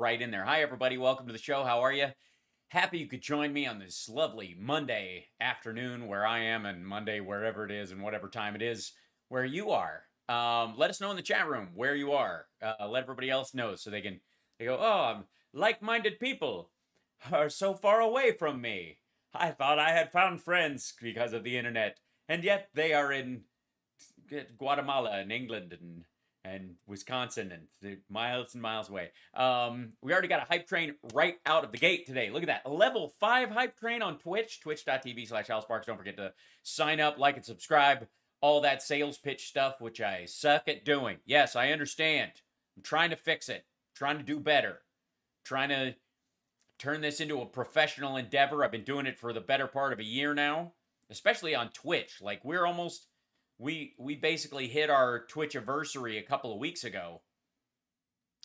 right in there. Hi, everybody. Welcome to the show. How are you? Happy you could join me on this lovely Monday afternoon where I am, and Monday wherever it is and whatever time it is where you are. Let us know in the chat room where you are. Let everybody else know so they go, oh, like-minded people are so far away from me. I thought I had found friends because of the internet, and yet they are in Guatemala and England and Wisconsin and miles and miles away. We already got a hype train right out of the gate today. Look at that. A level 5 hype train on Twitch, twitch.tv/AlSparks. Don't forget to sign up, like, and subscribe. All that sales pitch stuff, which I suck at doing. Yes, I understand. I'm trying to fix it. Trying to do better. Trying to turn this into a professional endeavor. I've been doing it for the better part of a year now, especially on Twitch. Like, we basically hit our Twitch anniversary a couple of weeks ago,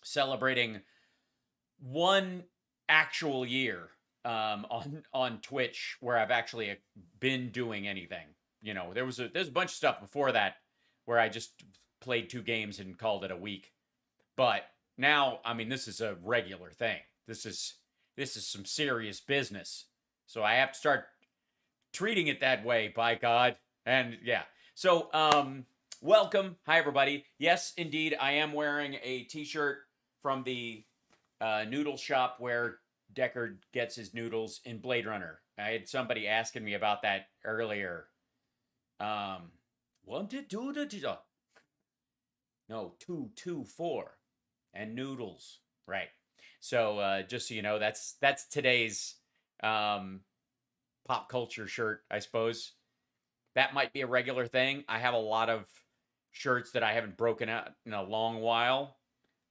celebrating one actual year on Twitch where I've actually been doing anything. You know, there's a bunch of stuff before that where I just played 2 games and called it a week. But now, I mean, this is a regular thing. This is some serious business. So I have to start treating it that way, by God. And yeah. So, welcome. Hi, everybody. Yes, indeed, I am wearing a t-shirt from the noodle shop where Deckard gets his noodles in Blade Runner. I had somebody asking me about that earlier. 1 to 2 to no 2 2 4 and noodles, right? So just so you know, that's today's pop culture shirt, I suppose. That might be a regular thing. I have a lot of shirts that I haven't broken out in a long while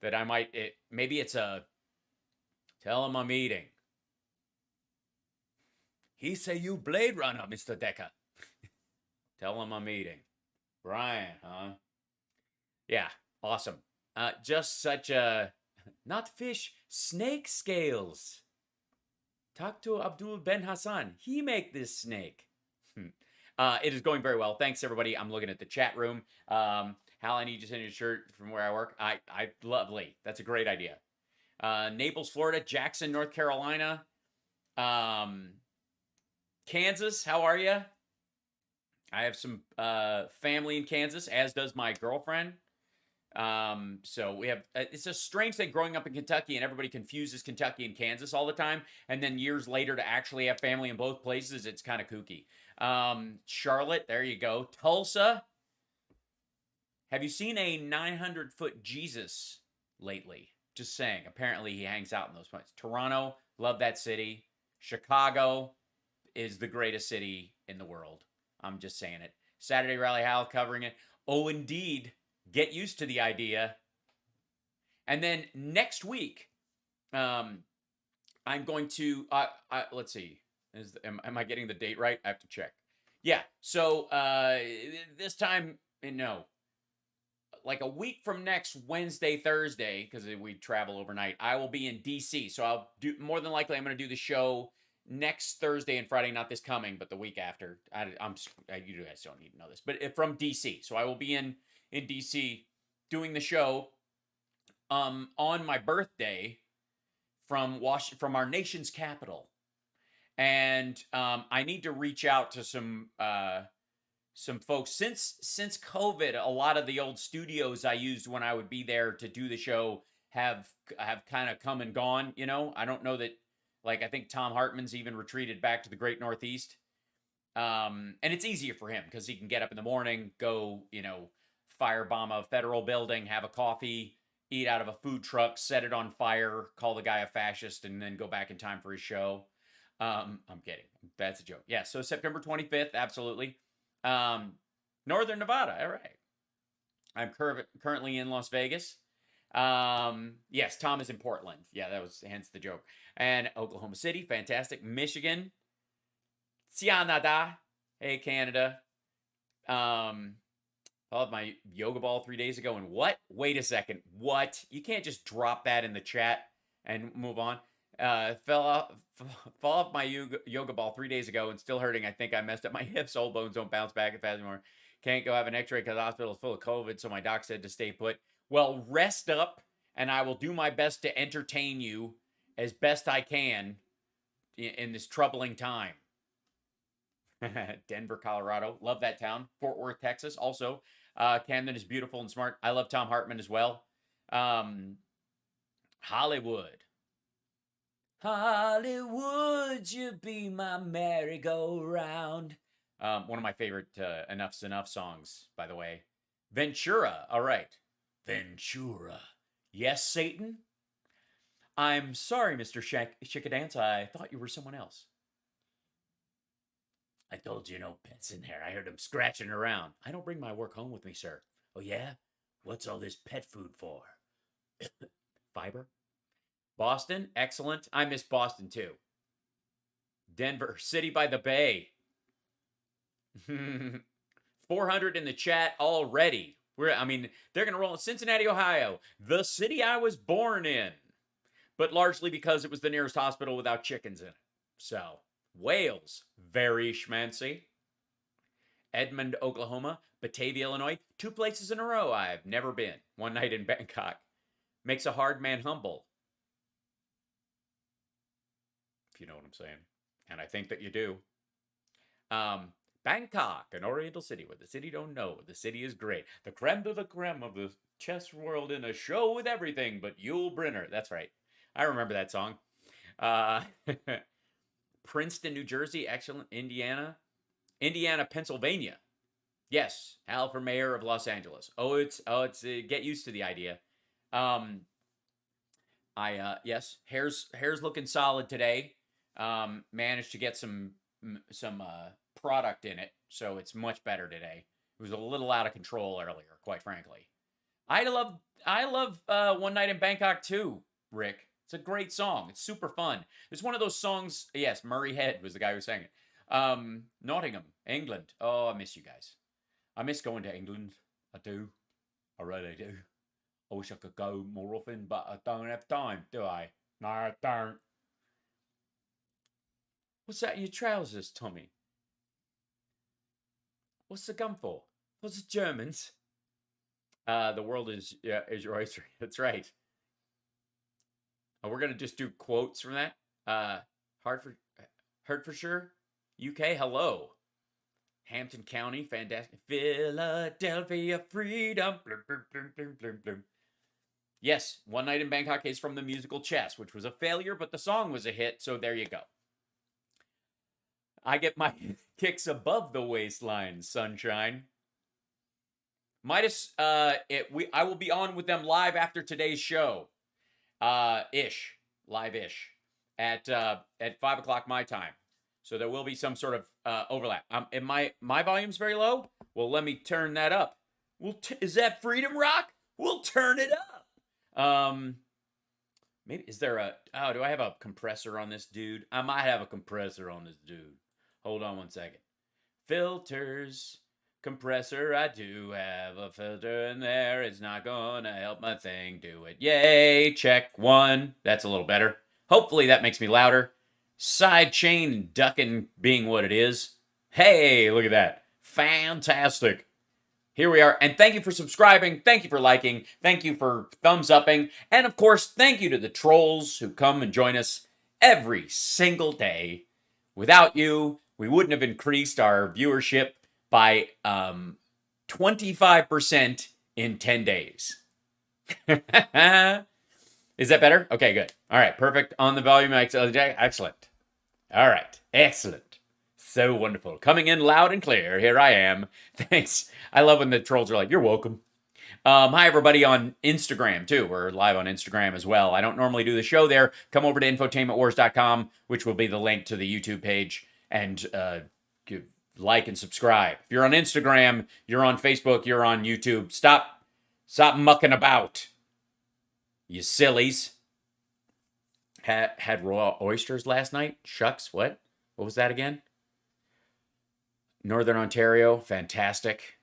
that I might maybe it's a tell him I'm eating. He say you Blade Runner, Mr. Decker. Tell him I'm eating. Brian, huh? Yeah, awesome. Just such a not fish, snake scales. Talk to Abdul Ben Hassan. He make this snake. It is going very well. Thanks, everybody. I'm looking at the chat room. Hal, I need you to send your shirt from where I work. I lovely. That's a great idea. Naples, Florida. Jackson, North Carolina. Kansas, how are you? I have some family in Kansas, as does my girlfriend. So we have, it's a strange thing growing up in Kentucky, and everybody confuses Kentucky and Kansas all the time. And then years later to actually have family in both places, it's kind of kooky. Charlotte, there you go. Tulsa. Have you seen a 900-foot Jesus lately? Just saying. Apparently he hangs out in those points. Toronto, love that city. Chicago is the greatest city in the world. I'm just saying it. Saturday Rally Hal covering it. Oh, indeed. Get used to the idea. And then next week, I'm going to, let's see. Am I getting the date right? I have to check. Yeah. So this time, no. Like a week from next Wednesday, Thursday, because we travel overnight, I will be in D.C. So I'll do, more than likely, I'm going to do the show next Thursday and Friday, not this coming, but the week after. You guys don't need to know this, but from DC. So I will be in DC doing the show on my birthday from our nation's capital. And I need to reach out to some folks. Since COVID, a lot of the old studios I used when I would be there to do the show have kind of come and gone, you know. I don't know that. Like, I think Tom Hartman's even retreated back to the Great Northeast. And it's easier for him because he can get up in the morning, go, you know, firebomb a federal building, have a coffee, eat out of a food truck, set it on fire, call the guy a fascist, and then go back in time for his show. I'm kidding. That's a joke. Yeah, so September 25th, absolutely. Northern Nevada, all right. I'm currently in Las Vegas. Yes, Tom is in Portland. Yeah, that was hence the joke. And Oklahoma City, fantastic. Michigan, Canada. Hey, Canada. I love my yoga ball 3 days ago. And what? Wait a second. What? You can't just drop that in the chat and move on. Fall off my yoga ball 3 days ago and still hurting. I think I messed up my hips. Old bones don't bounce back as fast anymore. Can't go have an x-ray because the hospital is full of COVID. So my doc said to stay put. Well, rest up and I will do my best to entertain you as best I can in this troubling time. Denver, Colorado. Love that town. Fort Worth, Texas. Also, Camden is beautiful and smart. I love Tom Hartman as well. Hollywood. Hollywood, you be my merry-go-round. One of my favorite Enough's Enough songs, by the way. Ventura. All right. Ventura. Yes, Satan? I'm sorry, Mr. Chickadance. I thought you were someone else. I told you no pets in there. I heard them scratching around. I don't bring my work home with me, sir. Oh, yeah? What's all this pet food for? Fiber? Boston? Excellent. I miss Boston, too. Denver, City by the Bay. 400 in the chat already. They're going to roll in Cincinnati, Ohio, the city I was born in, but largely because it was the nearest hospital without chickens in it. So, Wales, very schmancy. Edmond, Oklahoma. Batavia, Illinois. 2 places in a row I've never been. One night in Bangkok. Makes a hard man humble. If you know what I'm saying. And I think that you do. Bangkok, an oriental city where the city don't know. The city is great. The creme de la creme of the chess world in a show with everything but Yul Brynner. That's right. I remember that song. Princeton, New Jersey. Excellent. Indiana, Pennsylvania. Yes. Hal for mayor of Los Angeles. It's get used to the idea. Yes. Hair's looking solid today. Managed to get some product in it, so it's much better today. It was a little out of control earlier, quite frankly. I love One Night in Bangkok too, Rick. It's a great song. It's super fun. It's one of those songs. Yes, Murray Head was the guy who sang it. Nottingham, England. Oh, I miss you guys. I miss going to England. I do. I really do. I wish I could go more often, but I don't have time, do I? No, I don't. What's that in your trousers, Tommy? What's the gum for? What's the Germans? The world is your oyster. That's right. We're going to just do quotes from that. Hertfordshire, UK, hello. Hampton County, fantastic. Philadelphia, freedom. Blum, blum, blum, blum, blum, blum. Yes, One Night in Bangkok is from the musical Chess, which was a failure, but the song was a hit, so there you go. I get my kicks above the waistline, sunshine. Midas, I will be on with them live after today's show. Live-ish, at 5 o'clock my time. So there will be some sort of overlap. And my volume's very low. Well, let me turn that up. Is that Freedom Rock? We'll turn it up. Maybe do I have a compressor on this dude? I might have a compressor on this dude. Hold on one second. Filters, compressor. I do have a filter in there. It's not gonna help my thing do it. Yay, check 1. That's a little better. Hopefully that makes me louder. Side chain ducking being what it is. Hey, look at that. Fantastic. Here we are. And thank you for subscribing. Thank you for liking. Thank you for thumbs upping. And of course, thank you to the trolls who come and join us every single day. Without you, we wouldn't have increased our viewership by 25% in 10 days. Is that better? Okay, good. All right, perfect. On the volume, excellent. All right, excellent. So wonderful. Coming in loud and clear. Here I am. Thanks. I love when the trolls are like, you're welcome. Hi, everybody on Instagram, too. We're live on Instagram as well. I don't normally do the show there. Come over to infotainmentwars.com, which will be the link to the YouTube page, and like and subscribe. If you're on Instagram, you're on Facebook, you're on YouTube, stop mucking about, you sillies. Had raw oysters last night. Shucks, what? What was that again? Northern Ontario, fantastic.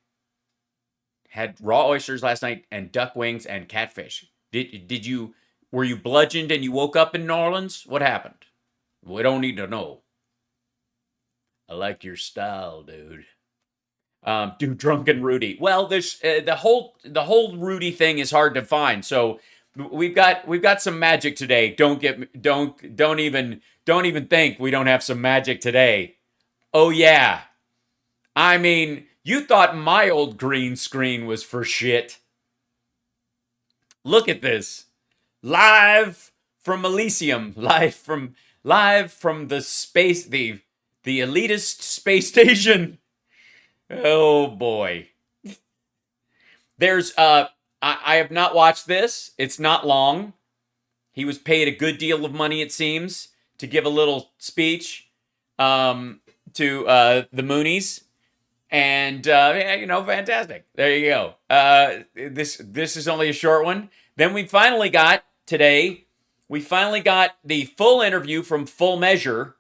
Had raw oysters last night and duck wings and catfish. Were you bludgeoned and you woke up in New Orleans? What happened? We don't need to know. I like your style, dude. Dude, Drunken Rudy. Well, there's the whole Rudy thing is hard to find. So We've got some magic today. Don't even think we don't have some magic today. Oh yeah. I mean, you thought my old green screen was for shit. Look at this. Live from Elysium, live from the space the elitist space station. Oh boy. There's I have not watched this. It's not long. He was paid a good deal of money, it seems, to give a little speech to the Moonies. And fantastic. There you go. This is only a short one. Then we finally got the full interview from Full Measure.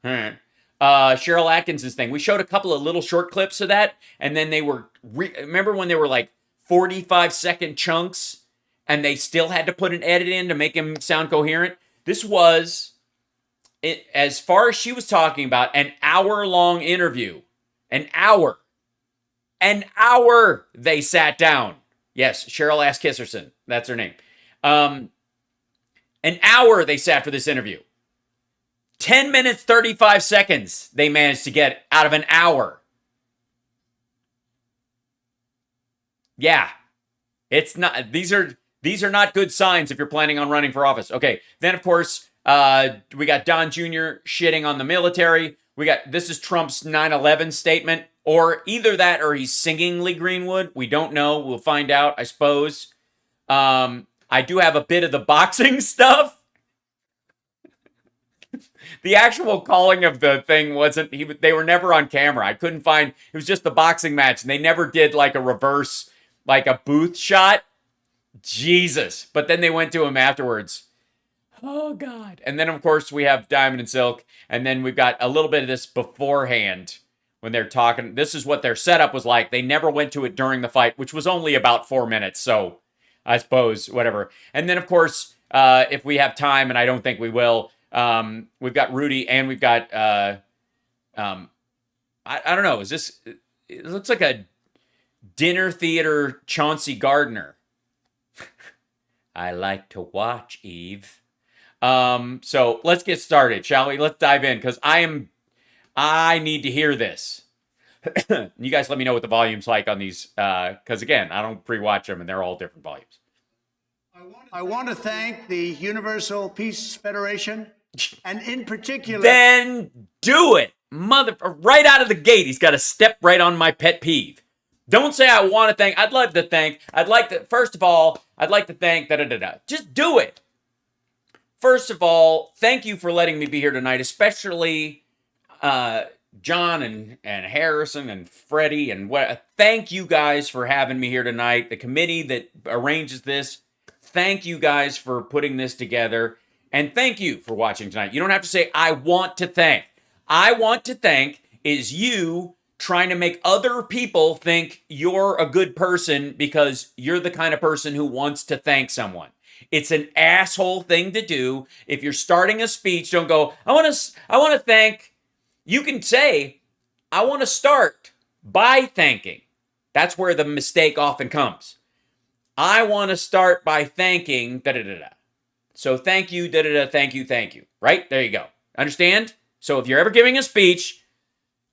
Cheryl Atkins's thing. We showed a couple of little short clips of that, and then they were remember when they were like 45-second chunks, and they still had to put an edit in to make him sound coherent. This was, as far as she was talking about, an hour-long interview. An hour they sat down. Yes, Cheryl Ass Kisserson. That's her name. An hour they sat for this interview. 10 minutes, 35 seconds they managed to get out of an hour. Yeah. It's not, these are not good signs if you're planning on running for office. Okay. Then of course, we got Don Jr. shitting on the military. This is Trump's 9/11 statement, or either that or he's singing Lee Greenwood. We don't know. We'll find out, I suppose. I do have a bit of the boxing stuff. The actual calling of the thing wasn't, they were never on camera. I couldn't find, it was just the boxing match, and they never did like a reverse, like a booth shot. Jesus. But then they went to him afterwards. Oh, God. And then, of course, we have Diamond and Silk, and then we've got a little bit of this beforehand when they're talking. This is what their setup was like. They never went to it during the fight, which was only about 4 minutes, so I suppose, whatever. And then, of course, if we have time, and I don't think we will, we've got Rudy, and we've got, I don't know, it looks like a dinner theater Chauncey Gardner. I like to watch, Eve. So let's get started, shall we? Let's dive in, because I need to hear this. You guys let me know what the volume's like on these, because again, I don't pre-watch them, and they're all different volumes. I want to thank the Universal Peace Federation, and in particular... Then do it! Right out of the gate, he's got to step right on my pet peeve. Don't say I want to thank, first of all, I'd like to thank, Just do it! First of all, thank you for letting me be here tonight, especially John and Harrison and Freddie and thank you guys for having me here tonight. The committee that arranges this, thank you guys for putting this together, and thank you for watching tonight. You don't have to say I want to thank. I want to thank is you trying to make other people think you're a good person because you're the kind of person who wants to thank someone. It's an asshole thing to do. If you're starting a speech, don't go, I want to thank. You can say, I want to start by thanking. That's where the mistake often comes. I want to start by thanking, So thank you, thank you. Right? There you go. Understand? So if you're ever giving a speech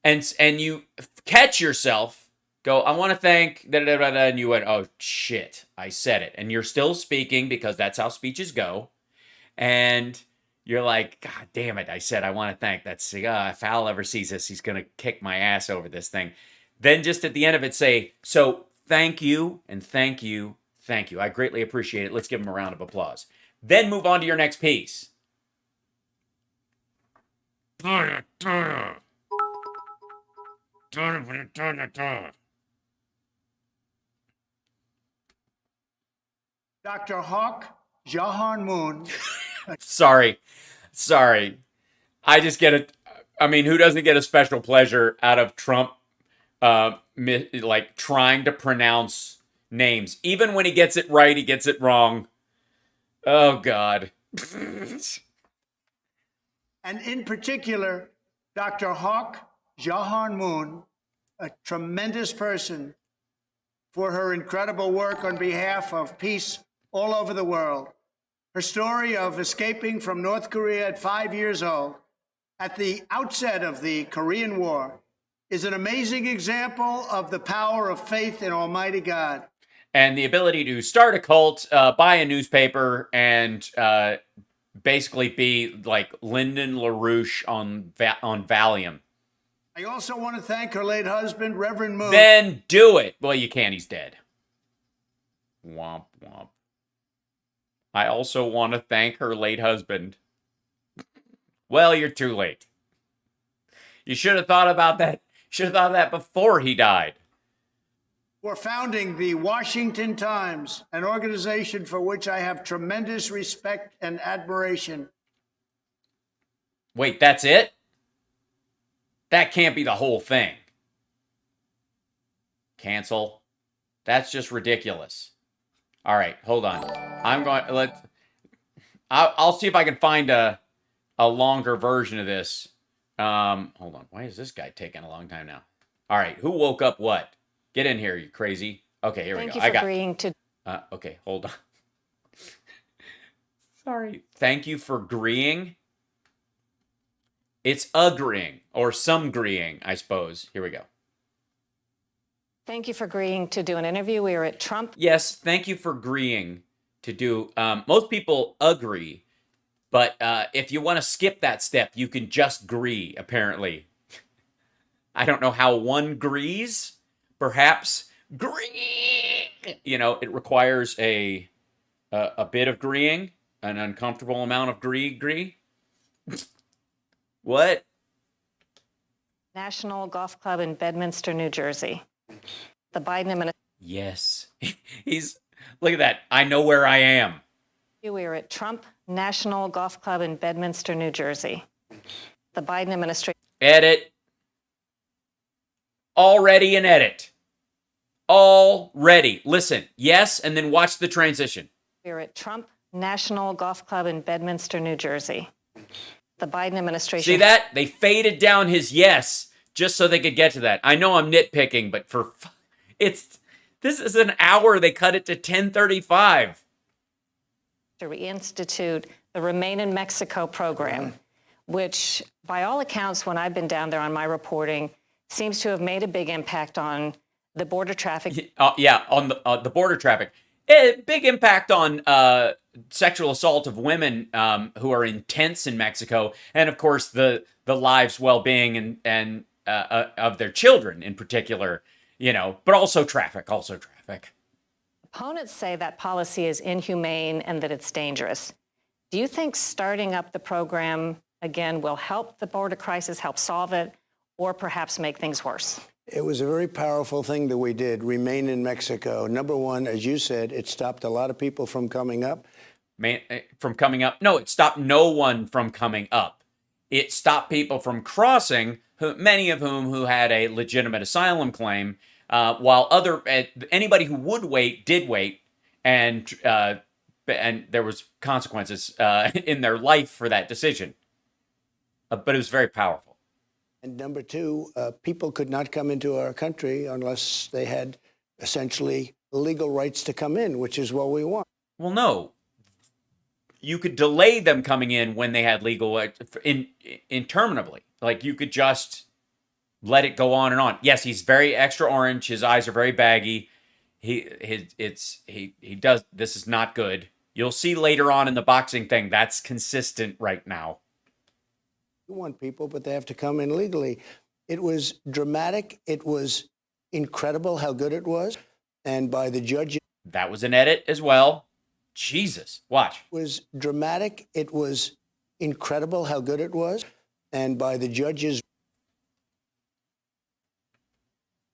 and you catch yourself, go, I want to thank, and you went, oh, shit, I said it. And you're still speaking because that's how speeches go. And you're like, God damn it, I said I want to thank. That's, if Al ever sees this, he's going to kick my ass over this thing. Then just at the end of it, say, so thank you and thank you, thank you. I greatly appreciate it. Let's give him a round of applause. Then move on to your next piece. Dr. Hawk Jahan Moon. Sorry. I just get it. I mean, who doesn't get a special pleasure out of Trump, like trying to pronounce names? Even when he gets it right, he gets it wrong. Oh, God. And in particular, Dr. Hawk Jahan Moon, a tremendous person, for her incredible work on behalf of peace all over the world. Her story of escaping from North Korea at 5 years old, at the outset of the Korean War, is an amazing example of the power of faith in Almighty God. And the ability to start a cult, buy a newspaper, and basically be like Lyndon LaRouche on Valium. I also want to thank her late husband, Reverend Moon. Then do it. Well, you can't. He's dead. Womp womp. I also want to thank her late husband. Well, you're too late. You should have thought about that. Should have thought of that before he died. For founding the Washington Times, an organization for which I have tremendous respect and admiration. Wait, that's it? That can't be the whole thing. Cancel. That's just ridiculous. All right, hold on. I'll see if I can find a longer version of this. Hold on. Why is this guy taking a long time now? All right, who woke up what? Get in here, you crazy. Okay, here we go. Thank you for agreeing to. Okay, hold on. Sorry. Thank you for agreeing. It's agreeing, or some agreeing, I suppose. Here we go. Thank you for agreeing to do an interview. We were at Trump. Yes, thank you for agreeing to do. Most people agree, but if you want to skip that step, you can just agree, apparently. I don't know how one agrees. Perhaps agree. You know, it requires a bit of agreeing, an uncomfortable amount of agree. What? National Golf Club in Bedminster, New Jersey. The Biden administration. Yes. Look at that. I know where I am. We were at Trump National Golf Club in Bedminster, New Jersey. The Biden administration. Edit. Already an edit. Already. Listen. Yes, and then watch the transition. We were at Trump National Golf Club in Bedminster, New Jersey. The Biden administration. See that? They faded down his yes just so they could get to that. I know I'm nitpicking, but this is an hour. They cut it to 10:35. To reinstitute the Remain in Mexico program, which by all accounts, when I've been down there on my reporting, seems to have made a big impact on the border traffic. Yeah, on the border traffic. Big impact on sexual assault of women who are intense in Mexico, and of course the lives, well-being, and of their children in particular. You know, but also traffic. Opponents say that policy is inhumane and that it's dangerous. Do you think starting up the program again will help the border crisis, help solve it, or perhaps make things worse? It was a very powerful thing that we did, Remain in Mexico. Number one, as you said, it stopped a lot of people from coming up. No, it stopped no one from coming up. It stopped people from crossing, many of whom who had a legitimate asylum claim, while anybody who would wait did wait, and there was consequences in their life for that decision. But it was very powerful. And number two, people could not come into our country unless they had essentially legal rights to come in, which is what we want. Well, no. You could delay them coming in when they had legal interminably. Like, you could just let it go on and on. Yes, he's very extra orange. His eyes are very baggy. He does. This is not good. You'll see later on in the boxing thing that's consistent right now. We want people, but they have to come in legally. It was dramatic. It was incredible how good it was. And by the judges. That was an edit as well. Jesus, watch. It was dramatic. It was incredible how good it was. And by the judges. It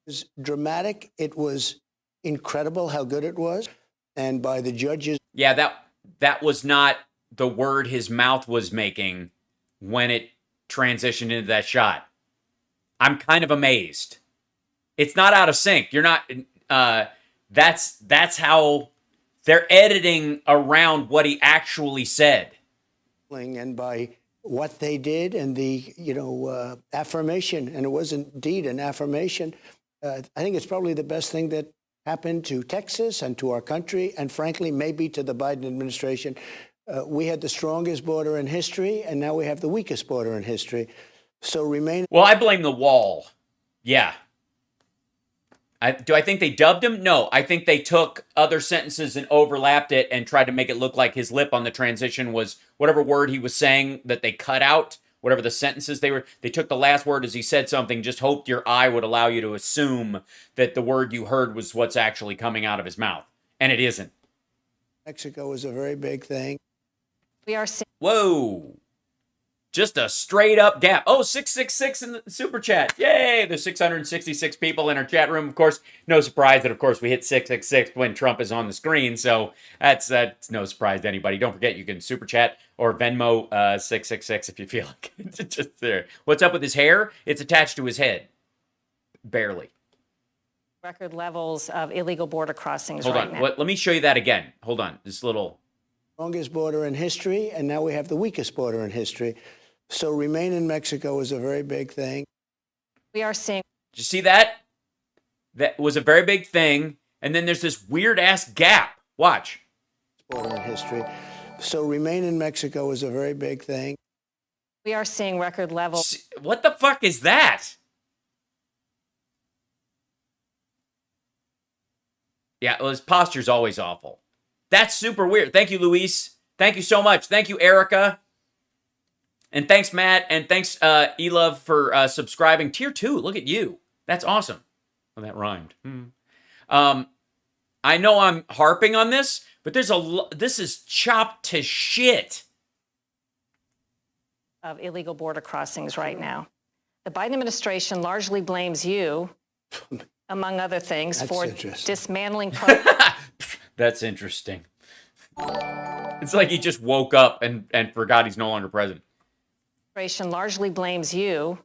was dramatic. It was incredible how good it was. And by the judges. Yeah, that was not the word his mouth was making when it transitioned into that shot. I'm kind of amazed. It's not out of sync. You're not. That's how they're editing around what he actually said. And by what they did and the affirmation, and it was indeed an affirmation. I think it's probably the best thing that happened to Texas and to our country, and frankly, maybe to the Biden administration. We had the strongest border in history, and now we have the weakest border in history. So remain. Well, I blame the wall. Yeah. Do I think they dubbed him? No. I think they took other sentences and overlapped it and tried to make it look like his lip on the transition was whatever word he was saying that they cut out, whatever the sentences they were. They took the last word as he said something, just hoped your eye would allow you to assume that the word you heard was what's actually coming out of his mouth. And it isn't. Mexico is a very big thing. We are seeing. Whoa. Just a straight up gap. Oh, 666 in the super chat. Yay. There's 666 people in our chat room. Of course, no surprise that, of course, we hit 666 when Trump is on the screen. So that's no surprise to anybody. Don't forget, you can super chat or Venmo 666 if you feel like it's just there. What's up with his hair? It's attached to his head. Barely. Record levels of illegal border crossings Hold right on. now. Let me show you that again. Hold on. This little. Longest border in history, and now we have the weakest border in history. So remain in Mexico is a very big thing. We are seeing. Did you see that? That was a very big thing. And then there's this weird ass gap. Watch. Border in history. So remain in Mexico is a very big thing. We are seeing record levels. What the fuck is that? Yeah, well, his posture's always awful. That's super weird. Thank you, Luis. Thank you so much. Thank you, Erica. And thanks, Matt. And thanks, Elove, for subscribing. Tier 2, look at you. That's awesome. Oh, that rhymed. I know I'm harping on this, but this is chopped to shit. Of illegal border crossings right now. The Biden administration largely blames you, among other things, for dismantling. That's interesting. It's like he just woke up and forgot he's no longer president. Administration largely blames you,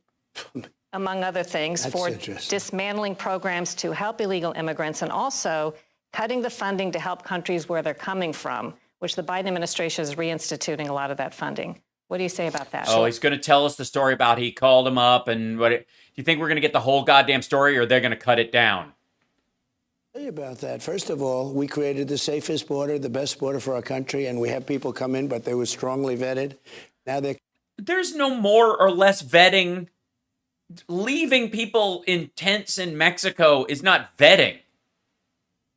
among other things, for dismantling programs to help illegal immigrants and also cutting the funding to help countries where they're coming from, which the Biden administration is reinstituting a lot of that funding. What do you say about that? Oh, he's going to tell us the story about he called him up and what. Do you think we're going to get the whole goddamn story, or they're going to cut it down? Tell you about that. First of all, we created the safest border, the best border for our country, and we have people come in, but they were strongly vetted. Now there's no more or less vetting. Leaving people in tents in Mexico is not vetting.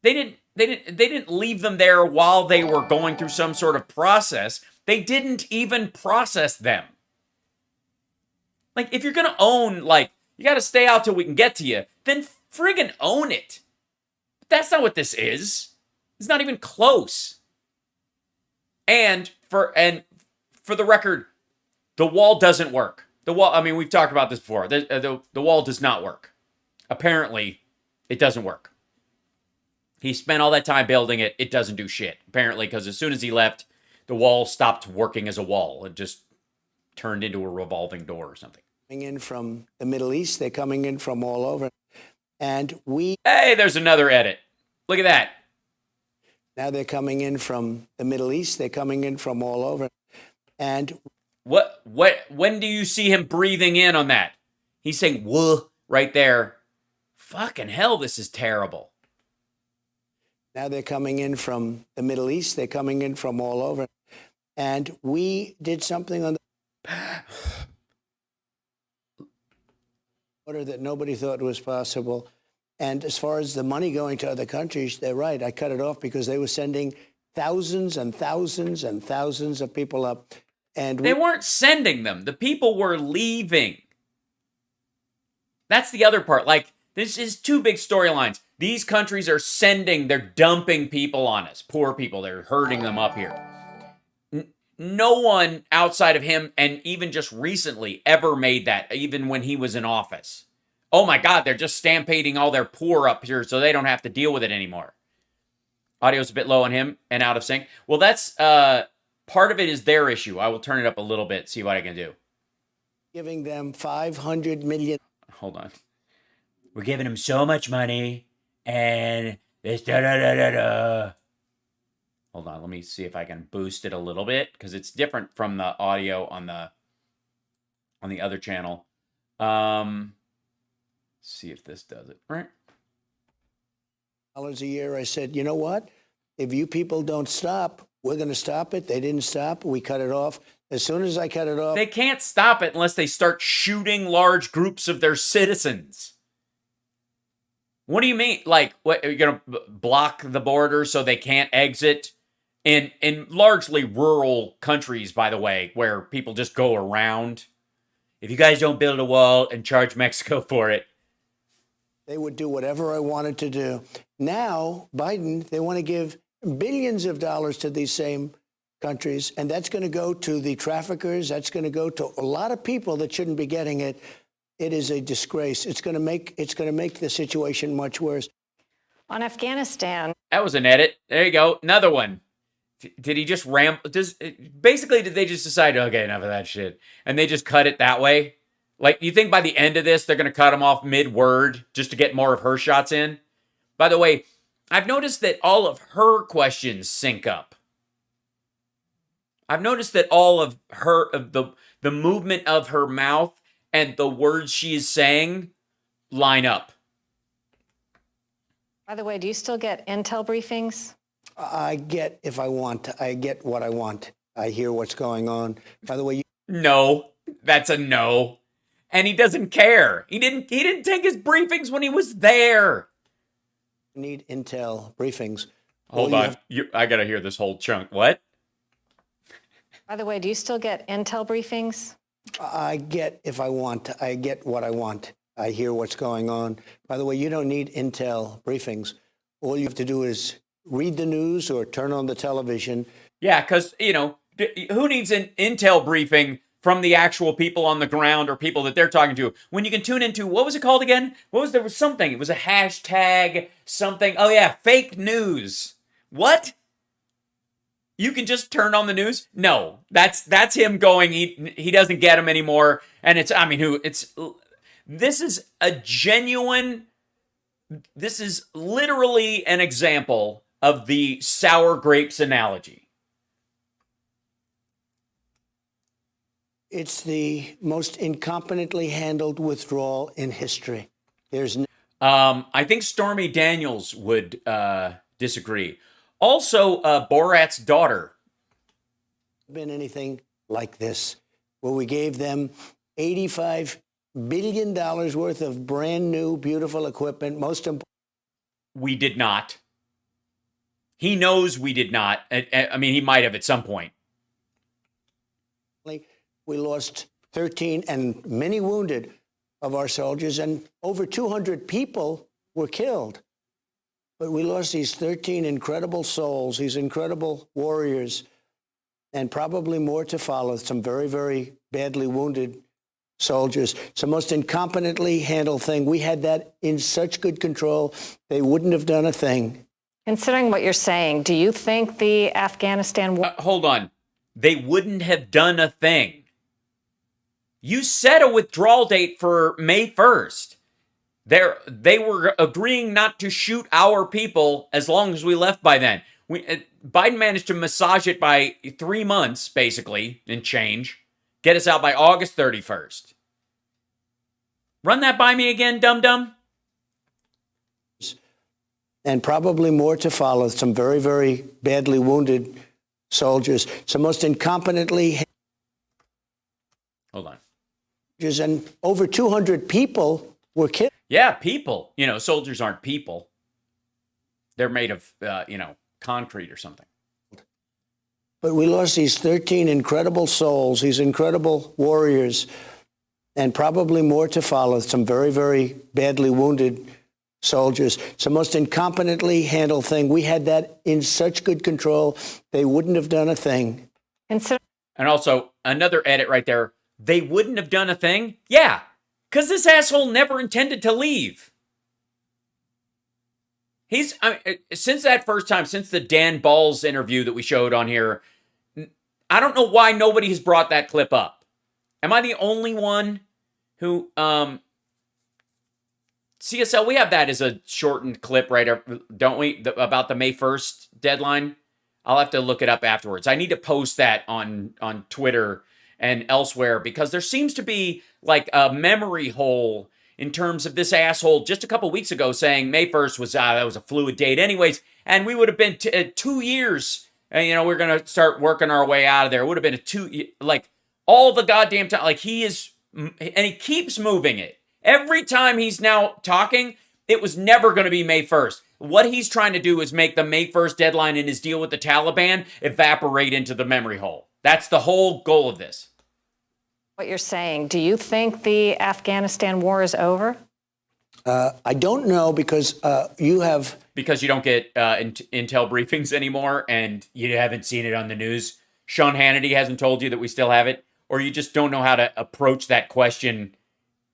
They didn't leave them there while they were going through some sort of process. They didn't even process them. Like, if you're going to own, like, you got to stay out till we can get to you, then friggin' own it. But that's not what this is. It's not even close. And for the record, the wall doesn't work. The wall, I mean, we've talked about this before. The wall does not work. Apparently, it doesn't work. He spent all that time building it. It doesn't do shit. Apparently, because as soon as he left, the wall stopped working as a wall. It just turned into a revolving door or something. Coming in from the Middle East, they're coming in from all over. And Hey, there's another edit. Look at that. Now they're coming in from the Middle East. They're coming in from all over. And when do you see him breathing in on that? He's saying, "Wuh," right there. Fucking hell, this is terrible. Now they're coming in from the Middle East. They're coming in from all over. And we did something on the border that nobody thought was possible. And as far as the money going to other countries, they're right. I cut it off because they were sending thousands and thousands and thousands of people up. And they weren't sending them. The people were leaving. That's the other part. Like, this is two big storylines. These countries are they're dumping people on us. Poor people. They're herding them up here. No one outside of him, and even just recently, ever made that, even when he was in office. Oh my God, they're just stampeding all their poor up here so they don't have to deal with it anymore. Audio's a bit low on him and out of sync. Well, that's part of it is their issue. I will turn it up a little bit, see what I can do. Giving them $500 million. Hold on. We're giving them so much money, and this da-da-da-da-da. Hold on, let me see if I can boost it a little bit, because it's different from the audio on the other channel. See if this does it. Right. $1 a year. I said, you know what? If you people don't stop, We're going to stop it. They didn't stop. We cut it off. As soon as I cut it off. They can't stop it unless they start shooting large groups of their citizens. What do you mean? Like, what, are you going to block the border so they can't exit? In largely rural countries, by the way, where people just go around. If you guys don't build a wall and charge Mexico for it. They would do whatever I wanted to do. Now, Biden, they want to give billions of dollars to these same countries, and that's going to go to the traffickers. That's going to go to a lot of people that shouldn't be getting it. It is a disgrace. It's going to make the situation much worse. On Afghanistan. That was an edit. There you go. Another one. Did he just basically, did they just decide, okay, enough of that shit? And they just cut it that way? Like, you think by the end of this, they're going to cut him off mid-word just to get more of her shots in? By the way, I've noticed that all of her questions sync up. I've noticed that all of the movement of her mouth and the words she is saying line up. By the way, do you still get intel briefings? I get if I want. I get what I want. I hear what's going on. By the way, no, that's a no. And he doesn't care. He didn't take his briefings when he was there. Need intel briefings. Hold on. I got to hear this whole chunk. What? By the way, do you still get intel briefings? I get if I want. I get what I want. I hear what's going on. By the way, you don't need intel briefings. All you have to do is read the news or turn on the television. Yeah, because, who needs an intel briefing from the actual people on the ground or people that they're talking to when you can tune into, what was it called again? There was something. It was a hashtag something. Oh, yeah, fake news. What? You can just turn on the news? No, that's him going. He doesn't get them anymore. And this is a genuine, this is literally an example of the sour grapes analogy. It's the most incompetently handled withdrawal in history. There's no. I think Stormy Daniels would disagree. Also, Borat's daughter. Been anything like this, where we gave them $85 billion worth of brand new, beautiful equipment. Most important. We did not. He knows we did not. I mean, he might have at some point. We lost 13 and many wounded of our soldiers, and over 200 people were killed. But we lost these 13 incredible souls, these incredible warriors, and probably more to follow, some very, very badly wounded soldiers. It's the most incompetently handled thing. We had that in such good control, they wouldn't have done a thing. Considering what you're saying, do you think the Afghanistan war... Hold on. They wouldn't have done a thing. You set a withdrawal date for May 1st. They were agreeing not to shoot our people as long as we left by then. Biden managed to massage it by 3 months, basically, and change. Get us out by August 31st. Run that by me again, dum-dum. And probably more to follow, some very, very badly wounded soldiers. It's the most incompetently... Hold on. And over 200 people were killed. Yeah, people. Soldiers aren't people. They're made of, concrete or something. But we lost these 13 incredible souls, these incredible warriors, and probably more to follow, some very, very badly wounded soldiers. It's the most incompetently handled thing. We had that in such good control, they wouldn't have done a thing. And also, another edit right there. They wouldn't have done a thing? Yeah, because this asshole never intended to leave. Since that first time, since the Dan Balls interview that we showed on here, I don't know why nobody has brought that clip up. Am I the only one who, CSL, we have that as a shortened clip, right? Don't we? About the May 1st deadline? I'll have to look it up afterwards. I need to post that on Twitter and elsewhere because there seems to be like a memory hole in terms of this asshole just a couple weeks ago saying May 1st was that was a fluid date anyways, and we would have been 2 years and we're gonna start working our way out of there. It would have been all the goddamn time. Like he is, and he keeps moving it. Every time he's now talking, it was never going to be May 1st. What he's trying to do is make the May 1st deadline in his deal with the Taliban evaporate into the memory hole. That's the whole goal of this. What you're saying, do you think the Afghanistan war is over? I don't know because you have... Because you don't get intel briefings anymore and you haven't seen it on the news. Sean Hannity hasn't told you that we still have it, or you just don't know how to approach that question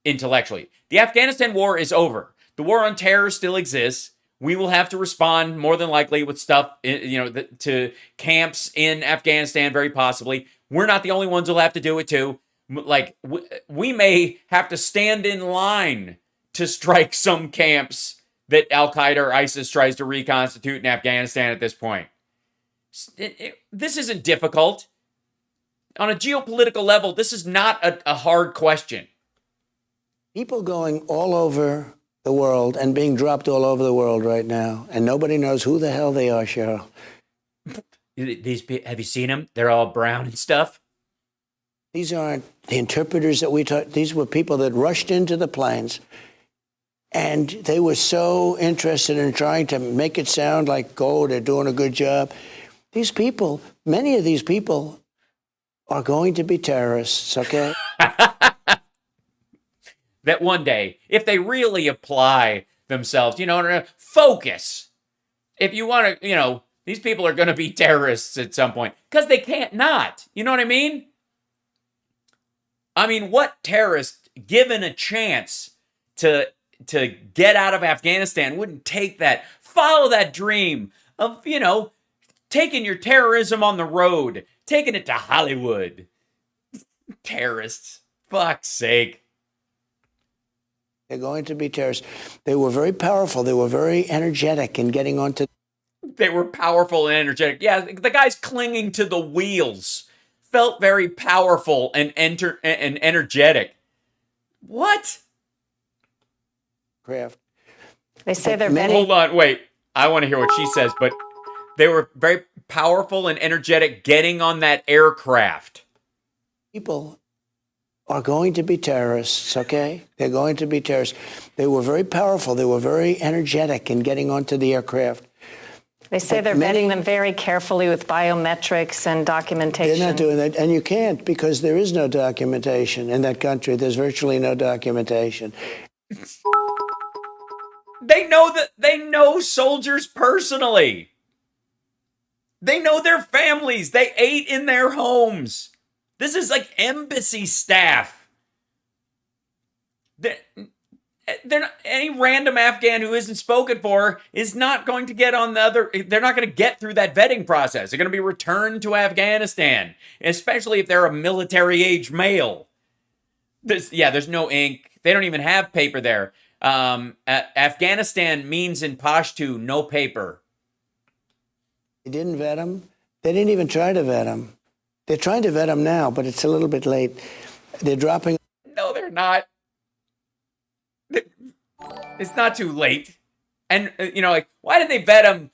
intellectually. The Afghanistan war is over. The war on terror still exists. We will have to respond more than likely with stuff, to camps in Afghanistan, very possibly. We're not the only ones who'll have to do it too. Like, we may have to stand in line to strike some camps that Al-Qaeda or ISIS tries to reconstitute in Afghanistan at this point. This isn't difficult. On a geopolitical level, this is not a hard question. People going all over the world and being dropped all over the world right now, and nobody knows who the hell they are, Cheryl. Have you seen them? They're all brown and stuff. These aren't the interpreters that we taught. These were people that rushed into the planes, and they were so interested in trying to make it sound like, oh, they're doing a good job. These people, many of these people are going to be terrorists, okay? That one day, if they really apply themselves, focus. If you want to, these people are going to be terrorists at some point because they can't not. You know what I mean? I mean, what terrorist, given a chance to get out of Afghanistan, wouldn't take that, follow that dream of, taking your terrorism on the road, taking it to Hollywood? Terrorists. Fuck's sake. They're going to be terrorists. They were very powerful. They were very energetic in getting onto... They were powerful and energetic. Yeah, the guys clinging to the wheels felt very powerful and energetic. What? Craft. They say they're Hold on, wait. I want to hear what she says, but they were very powerful and energetic getting on that aircraft. People are going to be terrorists, okay? They're going to be terrorists. They were very powerful. They were very energetic in getting onto the aircraft. They say they're vetting them very carefully with biometrics and documentation. They're not doing that, and you can't because there is no documentation in that country. There's virtually no documentation. They know soldiers personally. They know their families. They ate in their homes. This is like embassy staff. They're not, any random Afghan who isn't spoken for is not going to get on the other. They're not going to get through that vetting process. They're going to be returned to Afghanistan, especially if they're a military-age male. There's no ink. They don't even have paper there. Afghanistan means in Pashto, no paper. They didn't vet them. They didn't even try to vet them. They're trying to vet them now, but it's a little bit late. They're dropping. No, they're not. It's not too late. And, why did they vet them,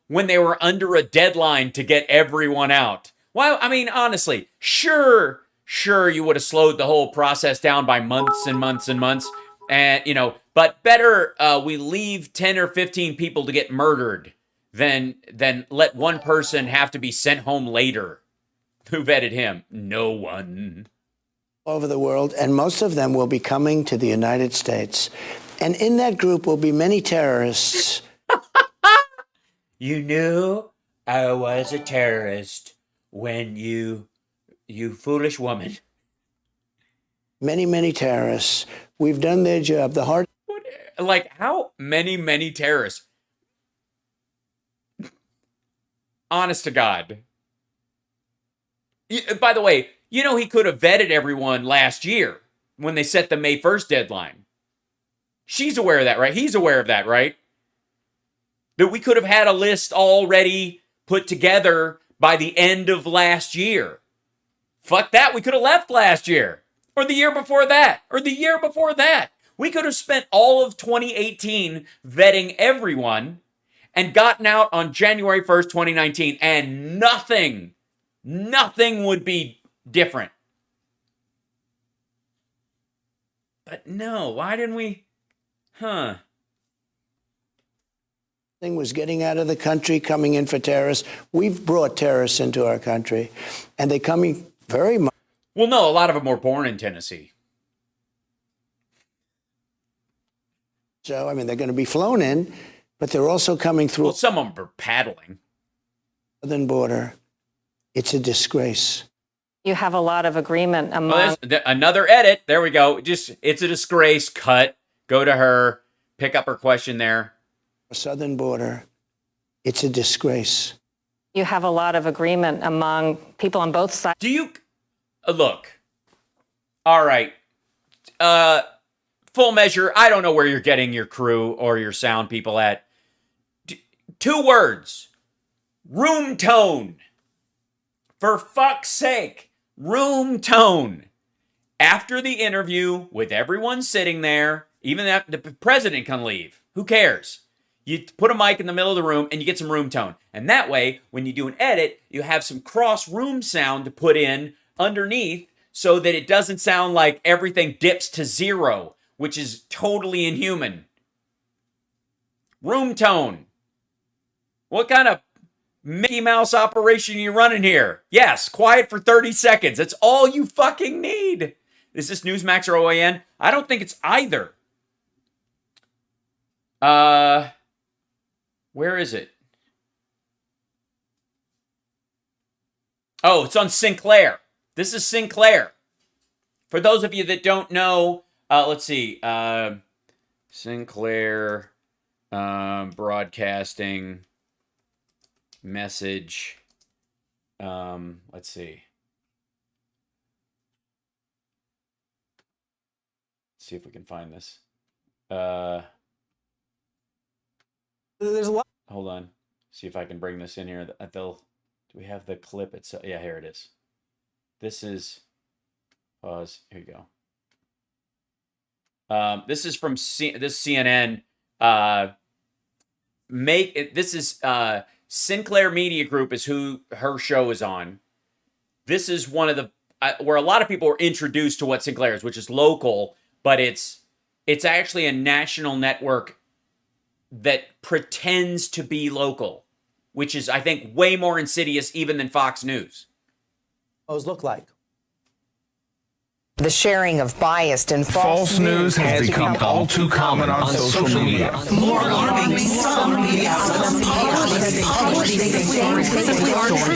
when they were under a deadline to get everyone out? Well, I mean, honestly, sure, you would have slowed the whole process down by months and months and months. And, but better we leave 10 or 15 people to get murdered than let one person have to be sent home later. Who vetted him? No one. Over the world, and most of them will be coming to the United States. And in that group will be many terrorists. You knew I was a terrorist when you foolish woman. Many, many terrorists. We've done their job. Like, how many terrorists? Honest to God. By the way, he could have vetted everyone last year when they set the May 1st deadline. She's aware of that, right? He's aware of that, right? That we could have had a list already put together by the end of last year. Fuck that. We could have left last year. Or the year before that. Or the year before that. We could have spent all of 2018 vetting everyone. and gotten out on January 1st, 2019, and nothing would be different. But no, why didn't we? Thing was getting out of the country, coming in for terrorists. We've brought terrorists into our country, and they're coming very much. Well, no, a lot of them were born in Tennessee. So, I mean, they're going to be flown in, but they're also coming through. Well, some of them are paddling. Southern border. It's a disgrace. You have a lot of agreement among... Another edit. There we go. Just, it's a disgrace. Cut. Go to her. Pick up her question there. Southern border. It's a disgrace. You have a lot of agreement among people on both sides. Do you... Look. All right. Full measure. I don't know where you're getting your crew or your sound people at. 2 words. Room tone. For fuck's sake. Room tone. After the interview, with everyone sitting there, even that the president can leave. Who cares? You put a mic in the middle of the room and you get some room tone. And that way, when you do an edit, you have some cross-room sound to put in underneath so that it doesn't sound like everything dips to 0, which is totally inhuman. Room tone. What kind of Mickey Mouse operation are you running here? Yes, quiet for 30 seconds. That's all you fucking need. Is this Newsmax or OAN? I don't think it's either. Where is it? Oh, it's on Sinclair. This is Sinclair. For those of you that don't know, let's see. Sinclair broadcasting message. Let's see. Let's see if we can find this. There's a lot. Hold on. See if I can bring this in here. Do we have the clip itself? Yeah, here it is. This is... Pause. Here you go. This is from this CNN. This is Sinclair Media Group is who her show is on. This is one of the... where a lot of people are introduced to what Sinclair is, which is local, but it's actually a national network that pretends to be local, which is, I think, way more insidious even than Fox News. Those look like. The sharing of biased and false news has become all too common on social media. More alarming, some media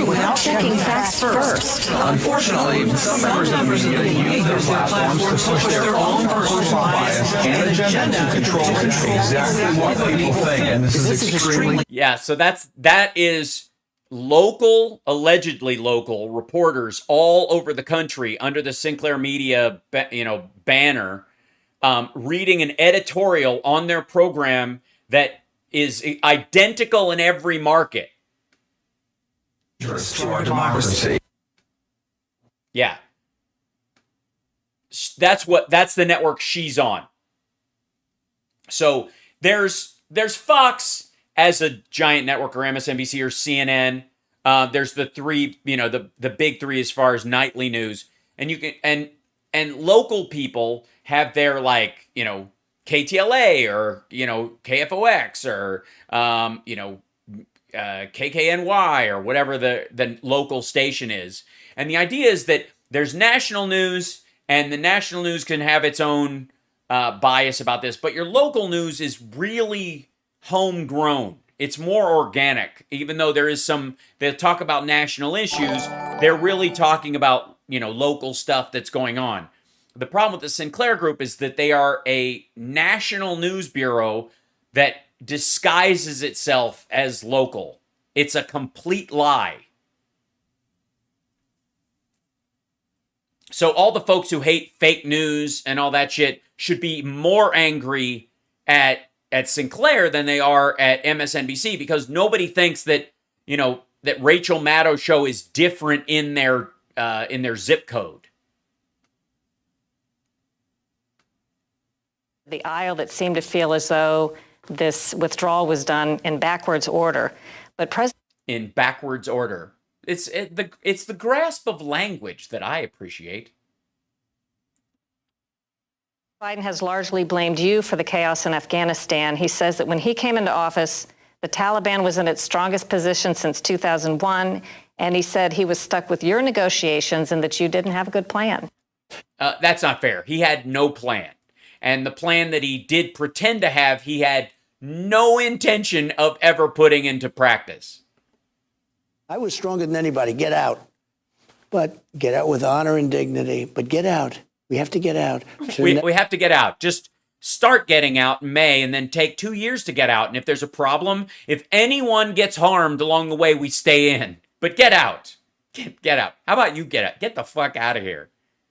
without checking facts first. Unfortunately, some members of the media use their platforms to push their own personal bias and agenda to control exactly what people think, and this is extremely... Yeah, so that is local, allegedly local reporters all over the country under the Sinclair Media, banner, reading an editorial on their program that is identical in every market. To our democracy. Yeah. That's the network she's on. So there's Fox as a giant network, or MSNBC or CNN. There's the three, the big three as far as nightly news. And you can and local people have their KTLA or KFOX or KKNY or whatever the local station is. And the idea is that there's national news, and the national news can have its own bias about this, but your local news is really homegrown. It's more organic, even though there is they talk about national issues, they're really talking about, local stuff that's going on. The problem with the Sinclair Group is that they are a national news bureau that disguises itself as local. It's a complete lie. So all the folks who hate fake news and all that shit should be more angry at Sinclair than they are at MSNBC, because nobody thinks that, that Rachel Maddow's show is different in their zip code. The aisle that seemed to feel as though this withdrawal was done in backwards order. But in backwards order. It's the grasp of language that I appreciate. Biden has largely blamed you for the chaos in Afghanistan. He says that when he came into office, the Taliban was in its strongest position since 2001, and he said he was stuck with your negotiations and that you didn't have a good plan. That's not fair. He had no plan. And the plan that he did pretend to have, he had no intention of ever putting into practice. I was stronger than anybody. Get out. But get out with honor and dignity. But get out. We have to get out. We have to get out. Just start getting out in May and then take 2 years to get out. And if there's a problem, if anyone gets harmed along the way, we stay in. But get out. Get out. How about you get out? Get the fuck out of here.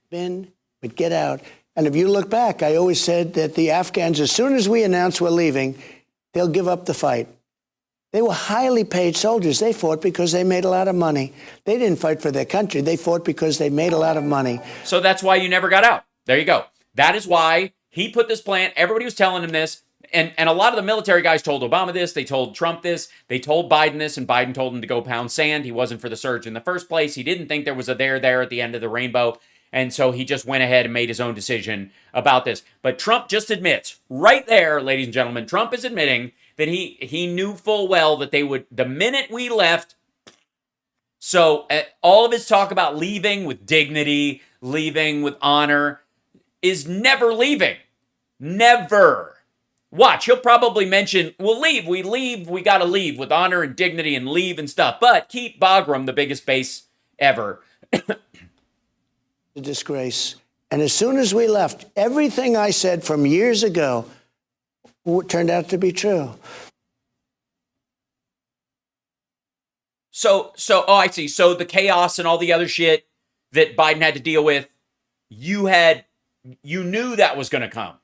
But get out. And if you look back, I always said that the Afghans, as soon as we announce we're leaving, they'll give up the fight. They were highly paid soldiers. They fought because they made a lot of money. They didn't fight for their country. They fought because they made a lot of money. So that's why you never got out. There you go. That is why he put this plan. Everybody was telling him this. And a lot of the military guys told Obama this. They told Trump this. They told Biden this. And Biden told him to go pound sand. He wasn't for the surge in the first place. He didn't think there was a there at the end of the rainbow. And so he just went ahead and made his own decision about this. But Trump just admits right there, ladies and gentlemen, Trump is admitting that he knew full well that they would, the minute we left. So all of his talk about leaving with dignity, leaving with honor is never leaving. Never. Watch, he'll probably mention, we got to leave with honor and dignity and leave and stuff. But keep Bagram the biggest base ever. A disgrace. And as soon as we left, everything I said from years ago turned out to be true. So, I see. So the chaos and all the other shit that Biden had to deal with, you knew that was going to come.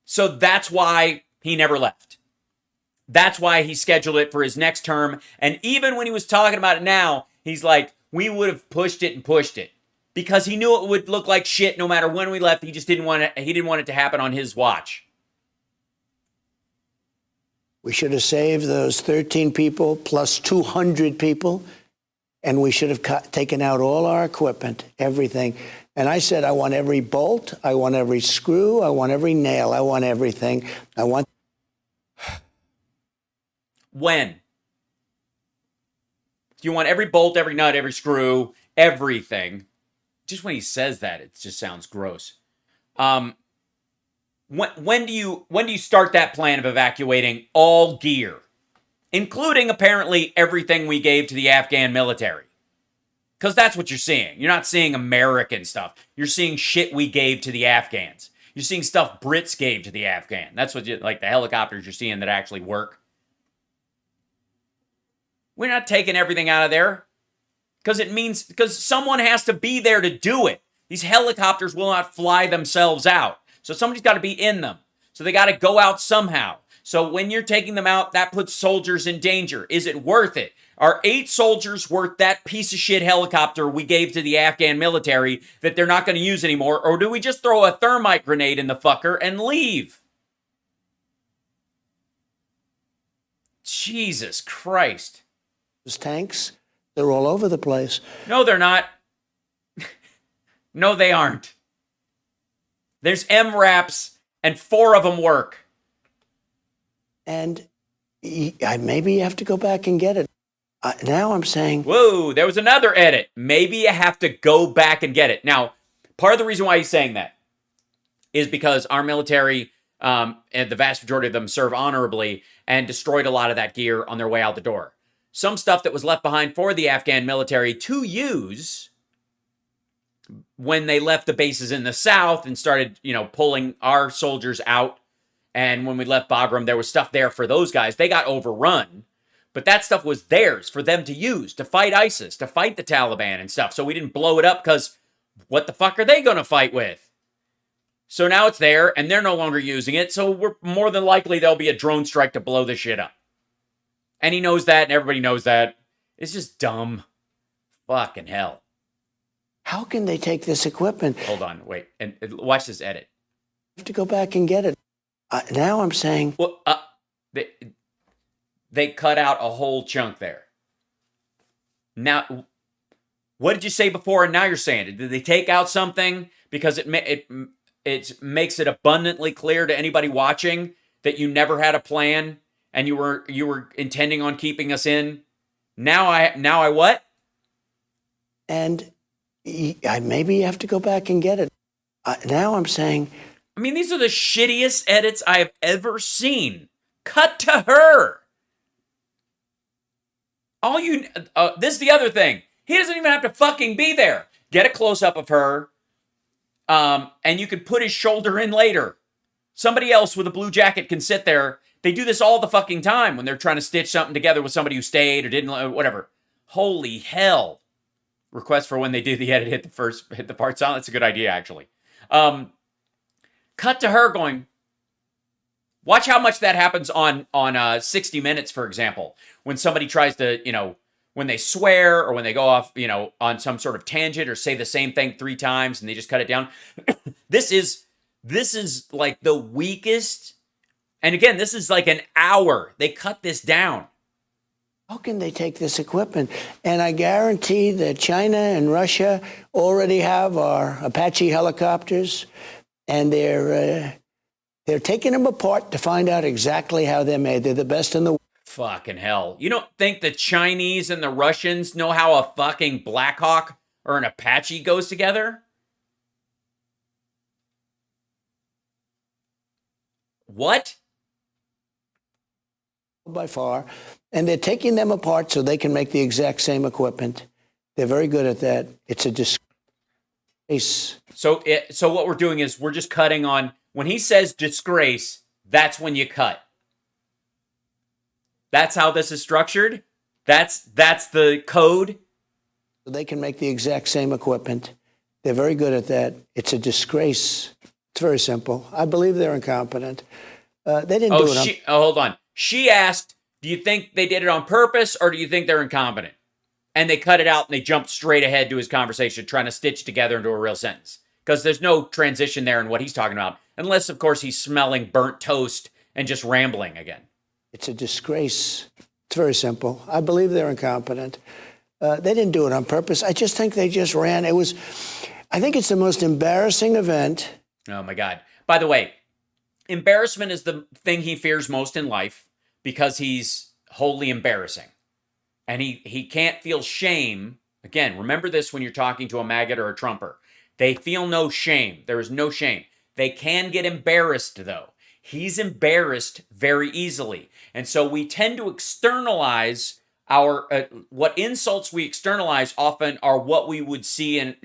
So that's why he never left. That's why he scheduled it for his next term. And even when he was talking about it now, he's like, we would have pushed it because he knew it would look like shit no matter when we left. He just didn't want it to happen on his watch. We should have saved those 13 people plus 200 people, and we should have taken out all our equipment, everything. And I said, I want every bolt, I want every screw, I want every nail, I want everything. I want. When? You want every bolt, every nut, every screw, everything. Just when he says that, it just sounds gross. When do you start that plan of evacuating all gear, including apparently everything we gave to the Afghan military? Because that's what you're seeing. You're not seeing American stuff. You're seeing shit we gave to the Afghans. You're seeing stuff Brits gave to the Afghan. That's what like the helicopters you're seeing that actually work. We're not taking everything out of there because someone has to be there to do it. These helicopters will not fly themselves out. So somebody's got to be in them. So they got to go out somehow. So when you're taking them out, that puts soldiers in danger. Is it worth it? Are 8 soldiers worth that piece of shit helicopter we gave to the Afghan military that they're not going to use anymore? Or do we just throw a thermite grenade in the fucker and leave? Jesus Christ. Tanks, they're all over the place. No, they're not. No, they aren't. There's MRAPs and 4 of them work. And maybe you have to go back and get it. Now I'm saying... Whoa, there was another edit. Maybe you have to go back and get it. Now, part of the reason why he's saying that is because our military, and the vast majority of them serve honorably and destroyed a lot of that gear on their way out the door. Some stuff that was left behind for the Afghan military to use when they left the bases in the south and started, pulling our soldiers out. And when we left Bagram, there was stuff there for those guys. They got overrun. But that stuff was theirs for them to use, to fight ISIS, to fight the Taliban and stuff. So we didn't blow it up because what the fuck are they going to fight with? So now it's there and they're no longer using it. So we're more than likely there'll be a drone strike to blow this shit up. And he knows that and everybody knows that. It's just dumb. Fucking hell. How can they take this equipment? Hold on, wait. And watch this edit. You have to go back and get it. Now I'm saying, Well, they cut out a whole chunk there. Now, what did you say before? And now you're saying it. Did they take out something because it makes it abundantly clear to anybody watching that you never had a plan and you were intending on keeping us in? Now I what? and maybe you have to go back and get it. Now I'm saying, I mean, these are the shittiest edits I have ever seen. Cut to her. This is the other thing. He doesn't even have to fucking be there. Get a close-up of her, and you could put his shoulder in later. Somebody else with a blue jacket can sit there. They do this all the fucking time when they're trying to stitch something together with somebody who stayed or didn't, whatever. Holy hell. Request for when they do the edit, hit the part sound. That's a good idea, actually. Cut to her going, watch how much that happens on 60 Minutes, for example, when somebody tries to, when they swear or when they go off, on some sort of tangent or say the same thing 3 times and they just cut it down. This is like the weakest. And again, this is like an hour. They cut this down. how can they take this equipment? And I guarantee that China and Russia already have our Apache helicopters, and they're taking them apart to find out exactly how they're made. They're the best in the world. Fucking hell. You don't think the Chinese and the Russians know how a fucking Black Hawk or an Apache goes together? What? By far, and they're taking them apart so they can make the exact same equipment. They're very good at that. It's a disgrace. So what we're doing is we're just cutting on, when he says disgrace, that's when you cut. That's how this is structured. That's the code. So they can make the exact same equipment. They're very good at that. It's a disgrace. It's very simple. I believe they're incompetent. They didn't do it. Hold on. She asked, do you think they did it on purpose or do you think they're incompetent? And they cut it out and they jumped straight ahead to his conversation, trying to stitch together into a real sentence. Because there's no transition there in what he's talking about. Unless, of course, he's smelling burnt toast and just rambling again. It's a disgrace. It's very simple. I believe they're incompetent. They didn't do it on purpose. I just think they just ran. I think it's the most embarrassing event. Oh, my God. By the way, embarrassment is the thing he fears most in life because he's wholly embarrassing. And he can't feel shame. Again, remember this when you're talking to a maggot or a Trumper. They feel no shame. There is no shame. They can get embarrassed, though. He's embarrassed very easily. And so we tend to externalize our, what insults we externalize often are what we would see in,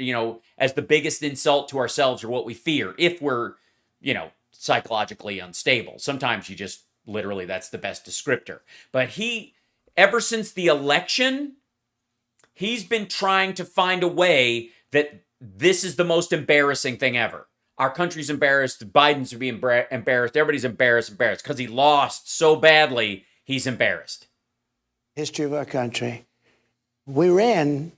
as the biggest insult to ourselves or what we fear if we're, psychologically unstable. Sometimes you just literally, that's the best descriptor. But ever since the election, he's been trying to find a way that this is the most embarrassing thing ever. Our country's embarrassed. Biden's being embarrassed. Everybody's embarrassed because he lost so badly. He's embarrassed. History of our country. We ran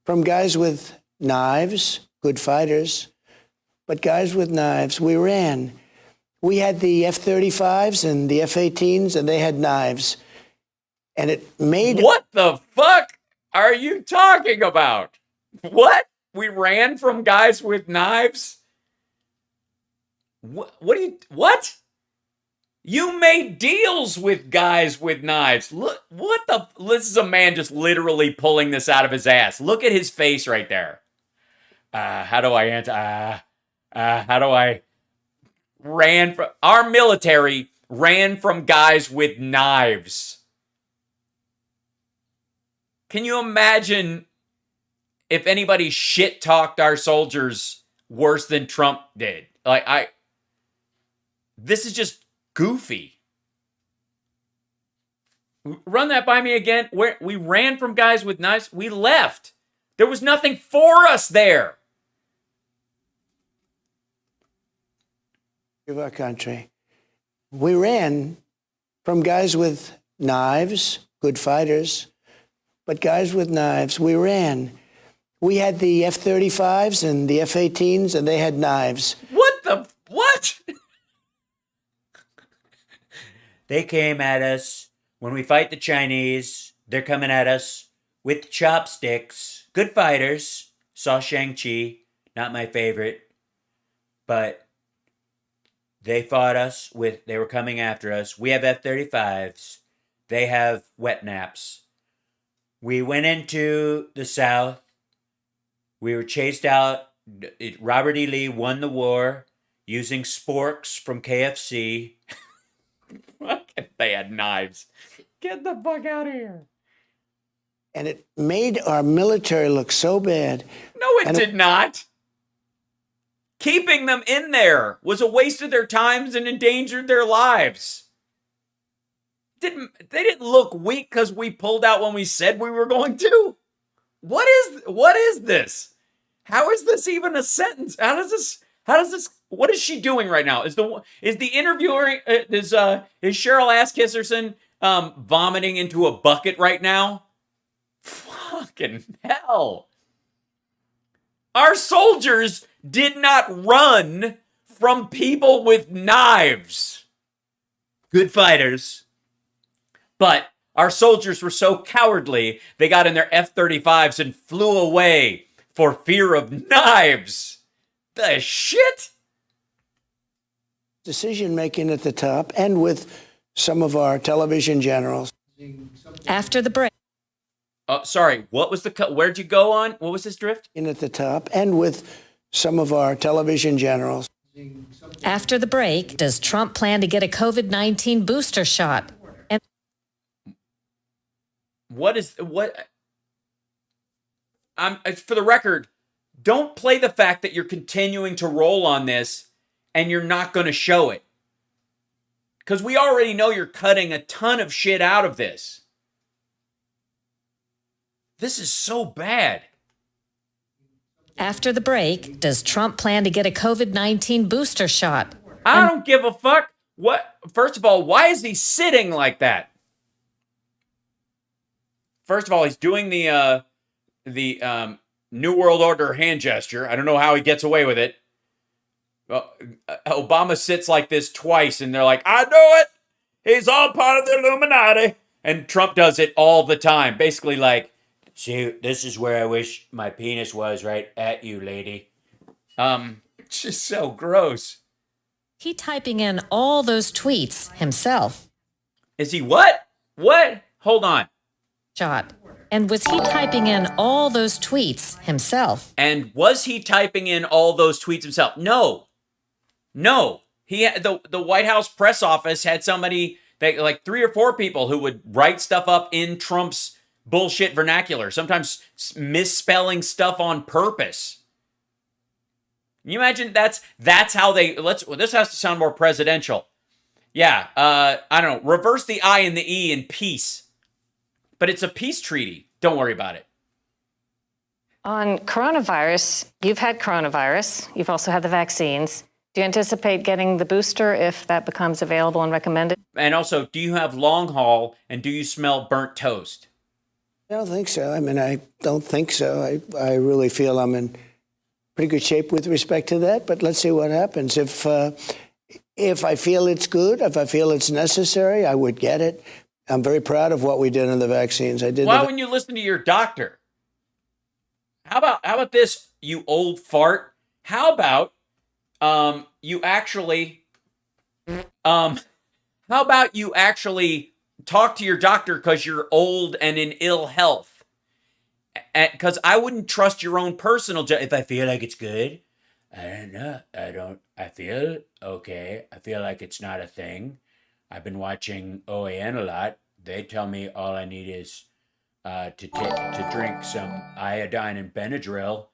from guys with knives, good fighters, but guys with knives. We ran. We had the F-35s and the F-18s, and they had knives. And it made... What the fuck are you talking about? What? We ran from guys with knives? What? You made deals with guys with knives. Look, this is a man just literally pulling this out of his ass. Look at his face right there. How do I answer? Our military ran from guys with knives. Can you imagine if anybody shit talked our soldiers worse than Trump did? This is just goofy. Run that by me again. We ran from guys with knives. We left. There was nothing for us there. Of our country. We ran from guys with knives, good fighters, but guys with knives. We ran. We had the F-35s and the F-18s, and they had knives. What? They came at us. When we fight the Chinese, they're coming at us with chopsticks. Good fighters. Saw Shang-Chi. Not my favorite. But they fought us with, they were coming after us. We have F-35s. They have wet naps. We went into the South. We were chased out. Robert E. Lee won the war using sporks from KFC. They had knives. Get the fuck out of here. And it made our military look so bad. No, it did not. Keeping them in there was a waste of their times and endangered their lives. They didn't look weak because we pulled out when we said we were going to. What is this? How is this even a sentence? How does this what is she doing right now? Is the interviewer is Cheryl Askisserson vomiting into a bucket right now? Fucking hell. Our soldiers did not run from people with knives. Good fighters. But our soldiers were so cowardly, they got in their F-35s and flew away for fear of knives. The shit? Decision making at the top and with some of our television generals. After the break. Sorry, what was where'd you go on? What was this drift? In at the top and with some of our television generals. After the break, does Trump plan to get a COVID-19 booster shot? And for the record, don't play the fact that you're continuing to roll on this and you're not going to show it. Because we already know you're cutting a ton of shit out of this. This is so bad. After the break, does Trump plan to get a COVID-19 booster shot? I don't give a fuck. What? First of all, why is he sitting like that? First of all, he's doing the New World Order hand gesture. I don't know how he gets away with it. Obama sits like this twice, and they're like, I know it. He's all part of the Illuminati. And Trump does it all the time. Basically like, see, this is where I wish my penis was, right at you, lady. It's just so gross. He typing in all those tweets himself. Is he what? What? Hold on. Shot. And was he typing in all those tweets himself? And was he typing in all those tweets himself? No. He had, the White House press office had somebody, like 3 or 4 people who would write stuff up in Trump's bullshit vernacular, sometimes misspelling stuff on purpose. Can you imagine that's how this has to sound more presidential. Yeah, I don't know, reverse the I and the E in peace. But it's a peace treaty. Don't worry about it. On coronavirus, you've had coronavirus. You've also had the vaccines. Do you anticipate getting the booster if that becomes available and recommended? And also, do you have long haul and do you smell burnt toast? I don't think so. I mean, I don't think so. I really feel I'm in pretty good shape with respect to that. But let's see what happens. If I feel it's good, if I feel it's necessary, I would get it. I'm very proud of what we did in the vaccines. Why wouldn't you listen to your doctor? How about this, you old fart? How about you actually talk to your doctor because you're old and in ill health? Because I wouldn't trust your own personal if I feel like it's good. I don't know. I feel okay. I feel like it's not a thing. I've been watching OAN a lot. They tell me all I need is to drink some iodine and Benadryl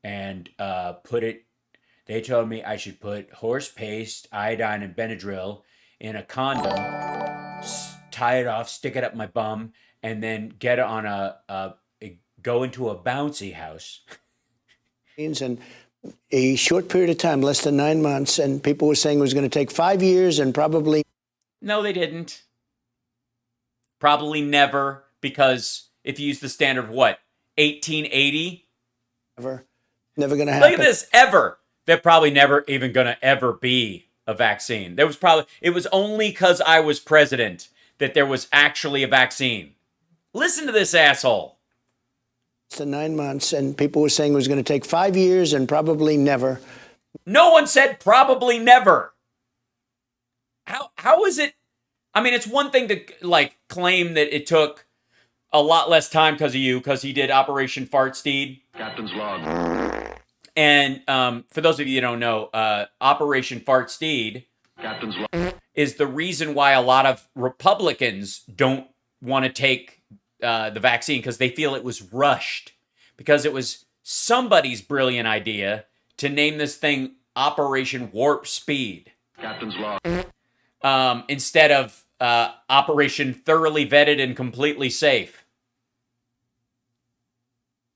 and put it. They told me I should put horse paste, iodine, and Benadryl in a condom, tie it off, stick it up my bum, and then get it on go into a bouncy house. And a short period of time, less than 9 months, and people were saying it was going to take 5 years and probably. No, they didn't. Probably never, because if you use the standard of what, 1880? Never going to happen. Look at this, ever. They're probably never even going to ever be a vaccine. It was only because I was president that there was actually a vaccine. Listen to this asshole. To 9 months, and people were saying it was going to take 5 years and probably never. No one said probably never. How is it? I mean, it's one thing to like claim that it took a lot less time because of you, because he did Operation Fartsteed. Captain's log. And for those of you who don't know, Operation Fartsteed Captain's log. is the reason why a lot of Republicans don't want to take the vaccine, because they feel it was rushed, because it was somebody's brilliant idea to name this thing Operation Warp Speed. Captain's log. Instead of Operation Thoroughly Vetted and Completely Safe.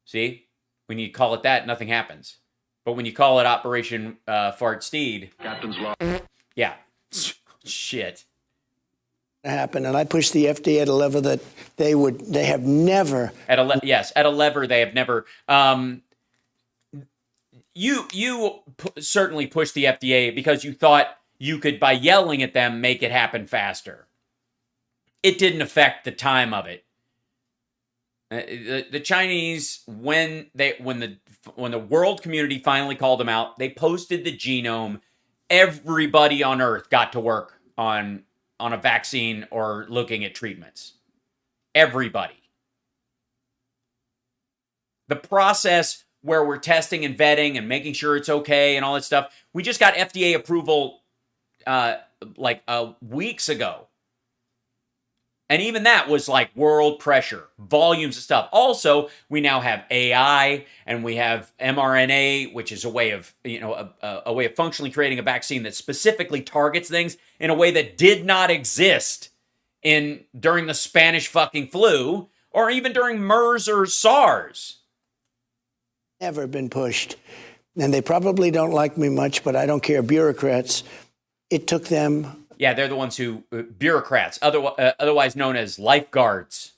See? When you call it that, nothing happens. But when you call it Operation Fartsteed... Captain's log. Yeah. Shit. Happen, and I pushed the FDA at a level that they have never. At a lever they have never. You certainly pushed the FDA because you thought you could, by yelling at them, make it happen faster. It didn't affect the time of it. The Chinese, when the world community finally called them out, they posted the genome. Everybody on Earth got to work on a vaccine or looking at treatments. Everybody. The process where we're testing and vetting and making sure it's okay and all that stuff, we just got FDA approval weeks ago. And even that was like world pressure, volumes of stuff. Also, we now have AI and we have mRNA, which is a way of, a way of functionally creating a vaccine that specifically targets things in a way that did not exist during the Spanish fucking flu or even during MERS or SARS. Never been pushed. And they probably don't like me much, but I don't care. Bureaucrats, it took them. Yeah, they're the ones who, bureaucrats, otherwise known as lifeguards.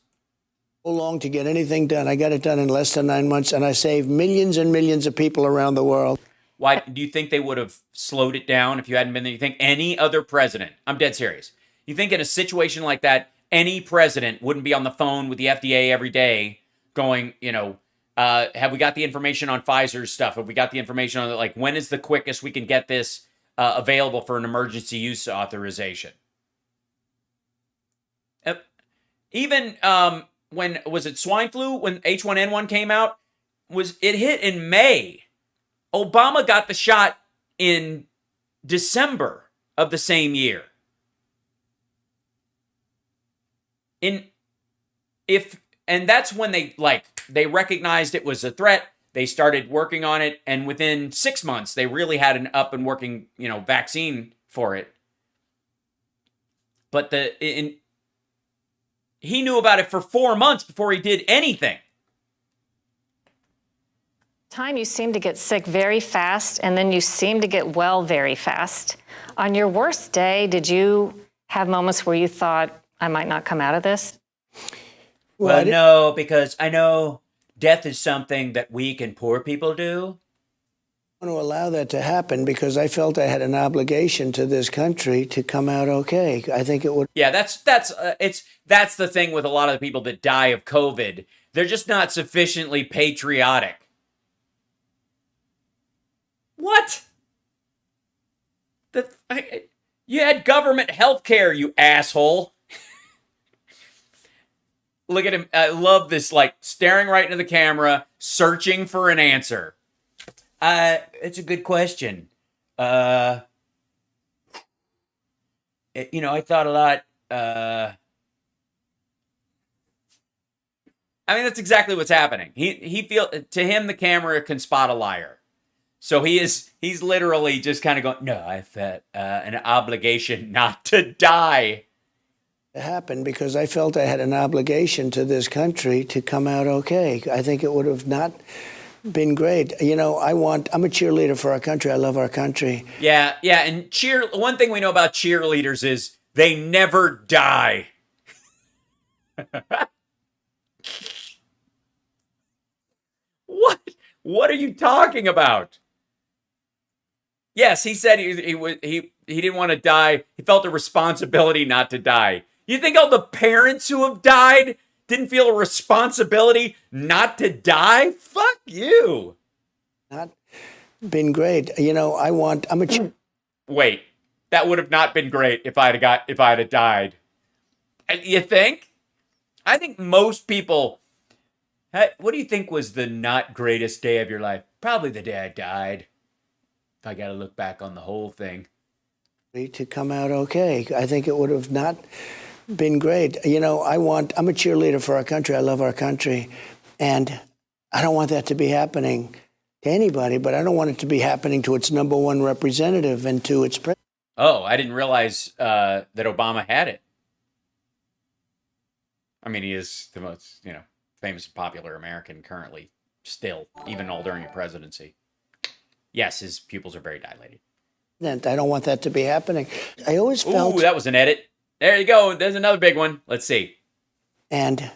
So long to get anything done. I got it done in less than 9 months, and I saved millions and millions of people around the world. Why do you think they would have slowed it down if you hadn't been there? You think any other president, I'm dead serious, you think in a situation like that, any president wouldn't be on the phone with the FDA every day going, have we got the information on Pfizer's stuff? Have we got the information on, like, when is the quickest we can get this available for an emergency use authorization? Even when, was it swine flu? When H1N1 came out, it hit in May. Obama got the shot in December of the same year. And that's when they recognized it was a threat. They started working on it, and within 6 months, they really had an up and working, vaccine for it. But he knew about it for 4 months before he did anything. Time you seem to get sick very fast, and then you seem to get well very fast. On your worst day, did you have moments where you thought, I might not come out of this? Well, no, because I know death is something that weak and poor people do. I want to allow that to happen because I felt I had an obligation to this country to come out okay. I think it would. Yeah, that's the thing with a lot of the people that die of COVID. They're just not sufficiently patriotic. What? You had government health care, you asshole. Look at him. I love this, staring right into the camera, searching for an answer. It's a good question. I thought a lot. I mean, that's exactly what's happening. To him, the camera can spot a liar. So he's literally just kind of going, no, I felt an obligation not to die. Happen because I felt I had an obligation to this country to come out okay. I think it would have not been great. I'm a cheerleader for our country. I love our country. Yeah, and one thing we know about cheerleaders is they never die. What are you talking about? Yes, he said he didn't want to die. He felt a responsibility not to die. You think all the parents who have died didn't feel a responsibility not to die? Fuck you. Not been great. You know, I'm a Wait, that would have not been great if I'd have died. You think? I think most people. What do you think was the not greatest day of your life? Probably the day I died. If I got to look back on the whole thing. to come out okay. I think it would have not been great. You know, I'm a cheerleader for our country. I love our country. And I don't want that to be happening to anybody, but I don't want it to be happening to its number one representative and to its president. Oh, I didn't realize that Obama had it. I mean, he is the most, famous and popular American currently, still, even all during your presidency. Yes, his pupils are very dilated. I don't want that to be happening. I always felt... Ooh, that was an edit. There you go. There's another big one. Let's see. And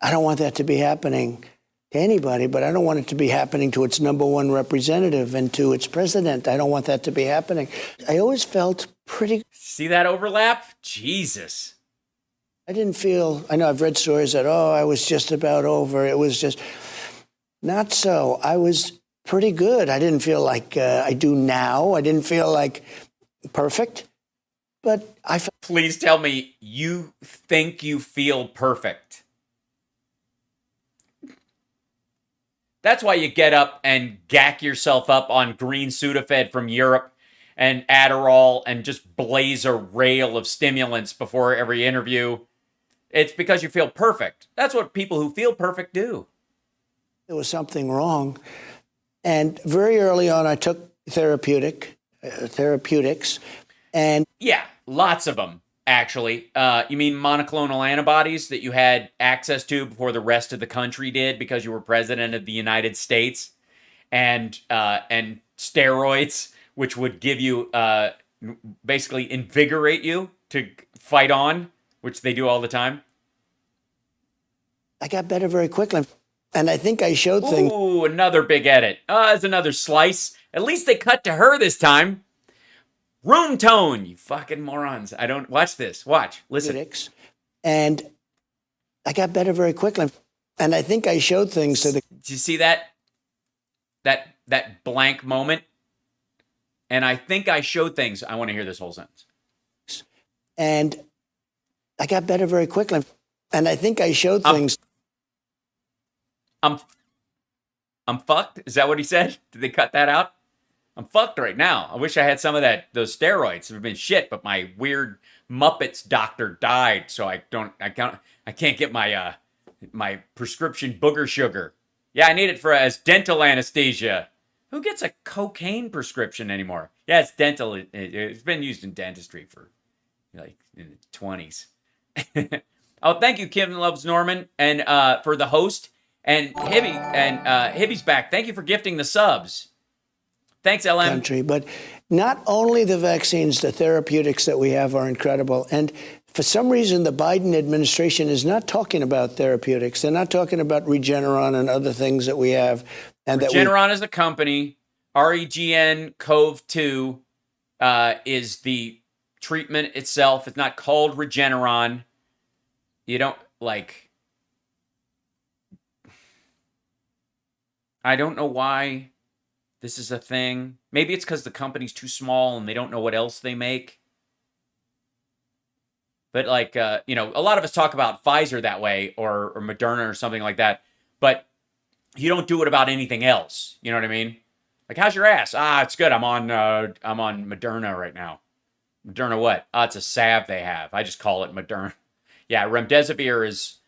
I don't want that to be happening to anybody, but I don't want it to be happening to its number one representative and to its president. I don't want that to be happening. I always felt pretty... See that overlap? Jesus. I didn't feel... I know I've read stories that, I was just about over. It was just... Not so. I was pretty good. I didn't feel like I do now. I didn't feel like perfect, but I felt... Please tell me you think you feel perfect. That's why you get up and gack yourself up on green Sudafed from Europe and Adderall and just blaze a rail of stimulants before every interview. It's because you feel perfect. That's what people who feel perfect do. There was something wrong. And very early on, I took therapeutics. And yeah, lots of them, actually. You mean monoclonal antibodies that you had access to before the rest of the country did because you were president of the United States, and steroids, which would give you basically invigorate you to fight on, which they do all the time. I got better very quickly. And I think I showed things. Ooh, another big edit. There's another slice. At least they cut to her this time. Room tone, you fucking morons. I don't... Watch this. Watch. Listen. And I got better very quickly. And I think I showed things to the... Did you see that? That blank moment? And I think I showed things. I want to hear this whole sentence. And I got better very quickly. And I think I showed things... I'm fucked? Is that what he said? Did they cut that out? I'm fucked right now. I wish I had some of those steroids. They've been shit, but my weird Muppets doctor died, so I can't get my my prescription booger sugar. Yeah, I need it as dental anesthesia. Who gets a cocaine prescription anymore? Yeah, it's dental. It's been used in dentistry for like in the 20s. Oh, thank you, Kim Loves Norman, and for the host. And Hibby's back. Thank you for gifting the subs. Thanks, LM. Country, but not only the vaccines, the therapeutics that we have are incredible. And for some reason, the Biden administration is not talking about therapeutics. They're not talking about Regeneron and other things that we have. And Regeneron is the company. REGN-CoV-2 is the treatment itself. It's not called Regeneron. You don't I don't know why this is a thing. Maybe it's because the company's too small and they don't know what else they make. But a lot of us talk about Pfizer that way or Moderna or something like that. But you don't do it about anything else. You know what I mean? Like, how's your ass? It's good. I'm on Moderna right now. Moderna what? It's a salve they have. I just call it Moderna. Yeah, remdesivir is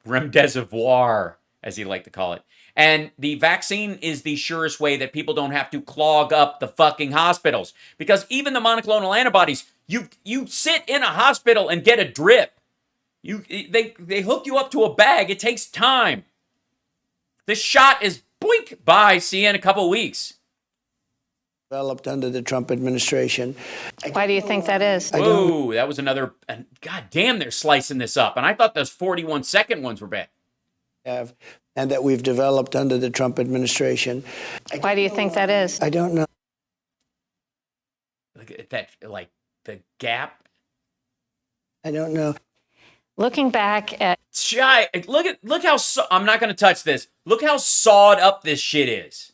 remdesivir, as you like to call it. And the vaccine is the surest way that people don't have to clog up the fucking hospitals. Because even the monoclonal antibodies, you sit in a hospital and get a drip. They hook you up to a bag. It takes time. This shot is boink, bye, see you in a couple of weeks. Developed under the Trump administration. Why do you think that is? Whoa, that was another... God damn, they're slicing this up. And I thought those 41-second ones were bad. And that we've developed under the Trump administration. Why do you think that is? I don't know. that, like, the gap. I don't know. Looking back at Look how I'm not going to touch this. Look how sawed up this shit is.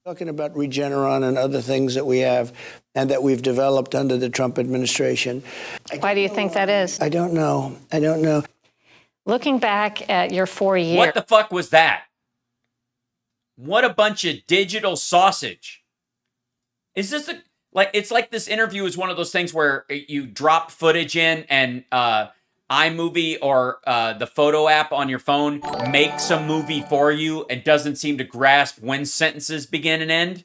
Talking about Regeneron and other things that we have and that we've developed under the Trump administration. why do you think that is? I don't know. I don't know. Looking back at your 4 years. What the fuck was that? What a bunch of digital sausage. Is this it's like this interview is one of those things where you drop footage in and iMovie or the photo app on your phone makes a movie for you and doesn't seem to grasp when sentences begin and end?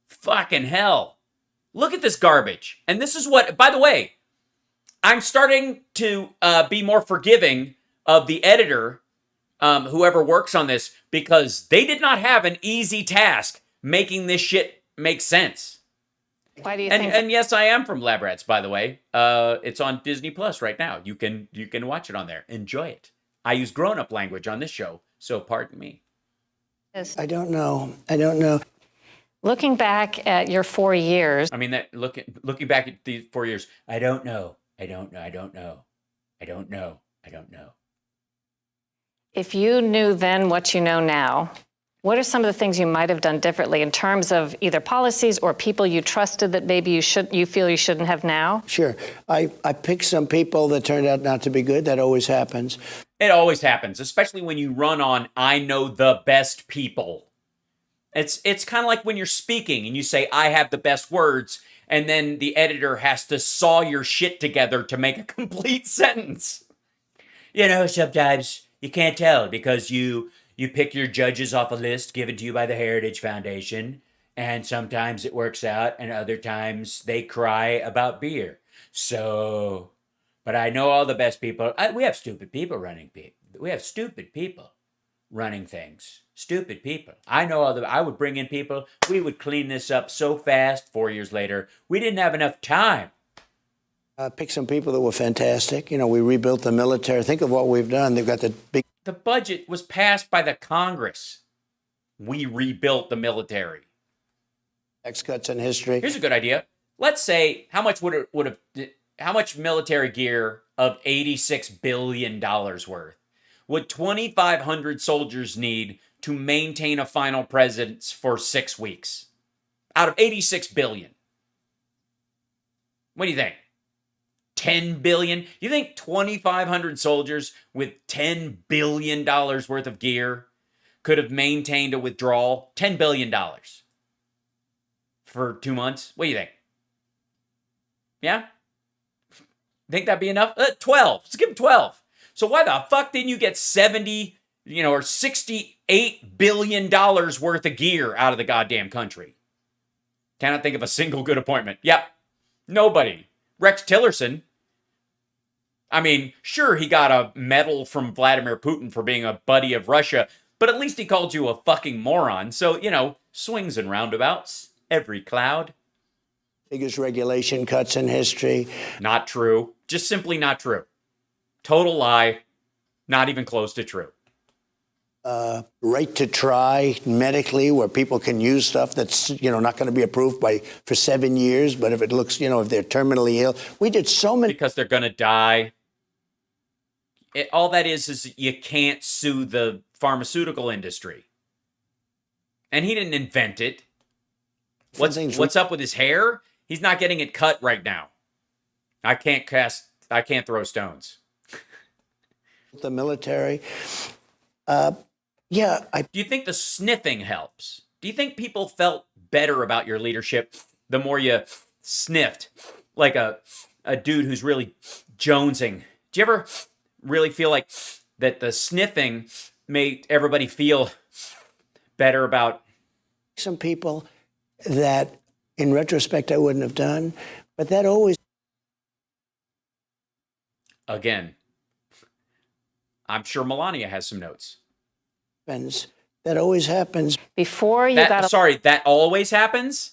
Fucking hell. Look at this garbage. And this is what, by the way, I'm starting to be more forgiving of the editor, whoever works on this, because they did not have an easy task making this shit make sense. Why do you think? And yes, I am from Lab Rats, by the way. It's on Disney Plus right now. You can watch it on there. Enjoy it. I use grown-up language on this show, so pardon me. I don't know. I don't know. Looking back at your 4 years. I mean, that looking back at these 4 years, I don't know. I don't know. I don't know. I don't know. I don't know. If you knew then what you know now, what are some of the things you might have done differently in terms of either policies or people you trusted that maybe you feel you shouldn't have now? Sure. I picked some people that turned out not to be good. That always happens. It always happens, especially when you run on, I know the best people. It's kind of like when you're speaking and you say, I have the best words, and then the editor has to saw your shit together to make a complete sentence. You know, sometimes you can't tell because you pick your judges off a list given to you by the Heritage Foundation, and sometimes it works out, and other times they cry about beer. So, but I know all the best people. We have stupid people running We have stupid people running things. Stupid people. I know I would bring in people. We would clean this up so fast 4 years later. We didn't have enough time. Pick some people that were fantastic. You know, we rebuilt the military. Think of what we've done. They've got the big. The budget was passed by the Congress. We rebuilt the military. Tax cuts in history. Here's a good idea. Let's say how much how much military gear of $86 billion worth would 2,500 soldiers need to maintain a final presence for 6 weeks? Out of $86 billion. What do you think? $10 billion? You think 2,500 soldiers with $10 billion worth of gear could have maintained a withdrawal? $10 billion for 2 months? What do you think? Yeah? Think that'd be enough? 12. Let's give them 12. So why the fuck didn't you get 70, or $68 billion worth of gear out of the goddamn country? Cannot think of a single good appointment. Yep. Nobody. Rex Tillerson, I mean, sure, he got a medal from Vladimir Putin for being a buddy of Russia, but at least he called you a fucking moron. So, swings and roundabouts, every cloud. Biggest regulation cuts in history. Not true. Just simply not true. Total lie. Not even close to true. Right to try medically, where people can use stuff that's, not going to be approved for 7 years. But if it looks, if they're terminally ill, we did so many. Because they're going to die. All that is you can't sue the pharmaceutical industry. And he didn't invent it. What's up with his hair? He's not getting it cut right now. I can't throw stones. The military. Yeah. Do you think the sniffing helps? Do you think people felt better about your leadership the more you sniffed like a dude who's really jonesing? Do you ever really feel like that the sniffing made everybody feel better about? Some people that in retrospect I wouldn't have done, but that always. Again, I'm sure Melania has some notes. That always happens. Before you that always happens?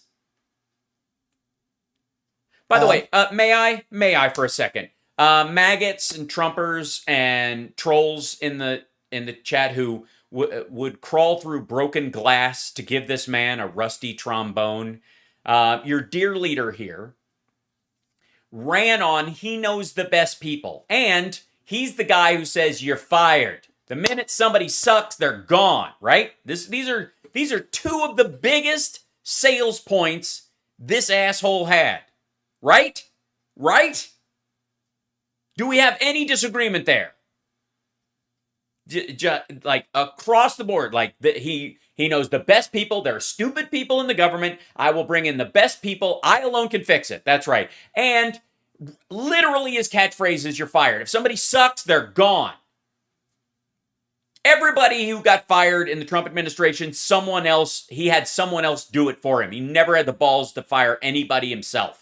By the way, may I for a second? Maggots and Trumpers and trolls in the chat who would crawl through broken glass to give this man a rusty trombone. your dear leader here, ran on he knows the best people. And he's the guy who says you're fired. The minute somebody sucks, they're gone, right? These are two of the biggest sales points this asshole had. Right? Right? Do we have any disagreement there? Like across the board, like he knows the best people. There are stupid people in the government. I will bring in the best people. I alone can fix it. That's right. And literally his catchphrase is you're fired. If somebody sucks, they're gone. Everybody who got fired in the Trump administration, he had someone else do it for him. He never had the balls to fire anybody himself.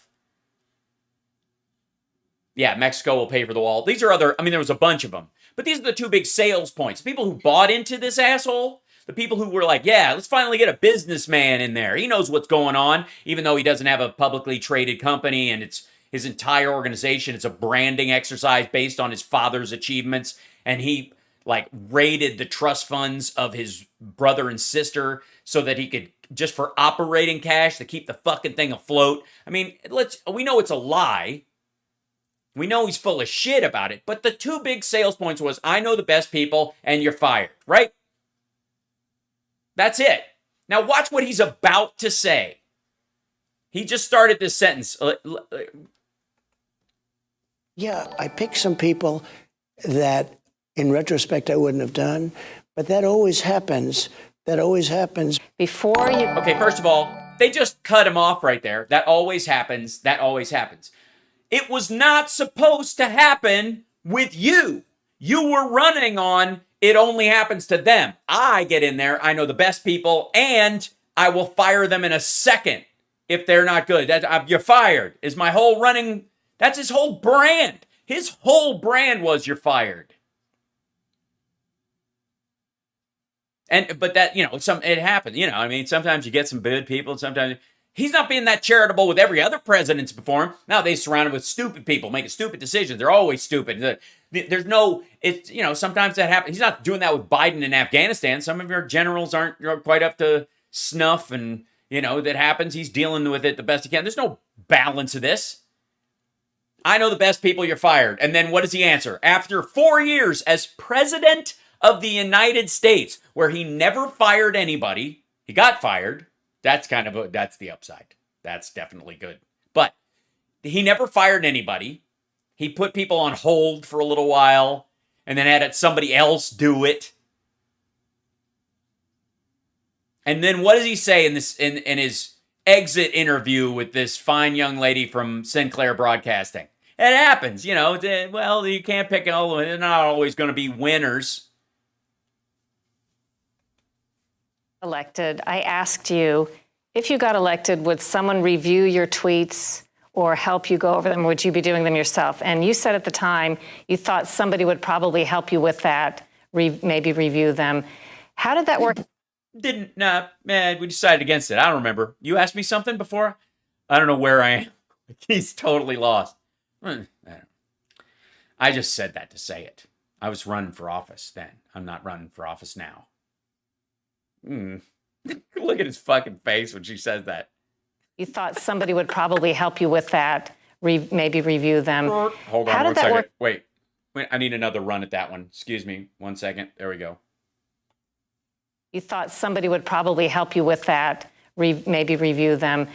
Yeah, Mexico will pay for the wall. These are there was a bunch of them. But these are the two big sales points. People who bought into this asshole, the people who were like, yeah, let's finally get a businessman in there. He knows what's going on, even though he doesn't have a publicly traded company and it's his entire organization. It's a branding exercise based on his father's achievements. And he raided the trust funds of his brother and sister so that he could, just for operating cash, to keep the fucking thing afloat. I mean, we know it's a lie. We know he's full of shit about it. But the two big sales points was, I know the best people and you're fired, right? That's it. Now watch what he's about to say. He just started this sentence. Yeah, I picked some people that in retrospect I wouldn't have done, but that always happens. That always happens. Before you... Okay, first of all, they just cut him off right there. That always happens. That always happens. It was not supposed to happen with you. You were running on it only happens to them. I get in there, I know the best people, and I will fire them in a second if they're not good. You're fired is my whole running. That's his whole brand. His whole brand was you're fired. But that, it happens. Sometimes you get some good people, and sometimes he's not being that charitable with every other president's before him. Now they surround him with stupid people, making stupid decisions. They're always stupid. Sometimes that happens. He's not doing that with Biden in Afghanistan. Some of your generals aren't quite up to snuff, and, that happens. He's dealing with it the best he can. There's no balance of this. I know the best people, you're fired. And then what does he answer? After 4 years as president of the United States, where he never fired anybody, he got fired. That's that's the upside. That's definitely good. But he never fired anybody. He put people on hold for a little while and then had somebody else do it. And then what does he say in his exit interview with this fine young lady from Sinclair Broadcasting? It happens, well, you can't pick all of them. They're not always going to be winners. Elected, I asked you, if you got elected, would someone review your tweets or help you go over them? Or would you be doing them yourself? And you said at the time you thought somebody would probably help you with that, maybe review them. How did that work? We decided against it. I don't remember. You asked me something before? I don't know where I am. He's totally lost. I just said that to say it. I was running for office then. I'm not running for office now. Look at his fucking face when she says that. You thought somebody would probably help you with that, maybe review them. Hold on one second. Wait, I need another run at that one. Excuse me 1 second. There we go. You thought somebody would probably help you with that, maybe review them.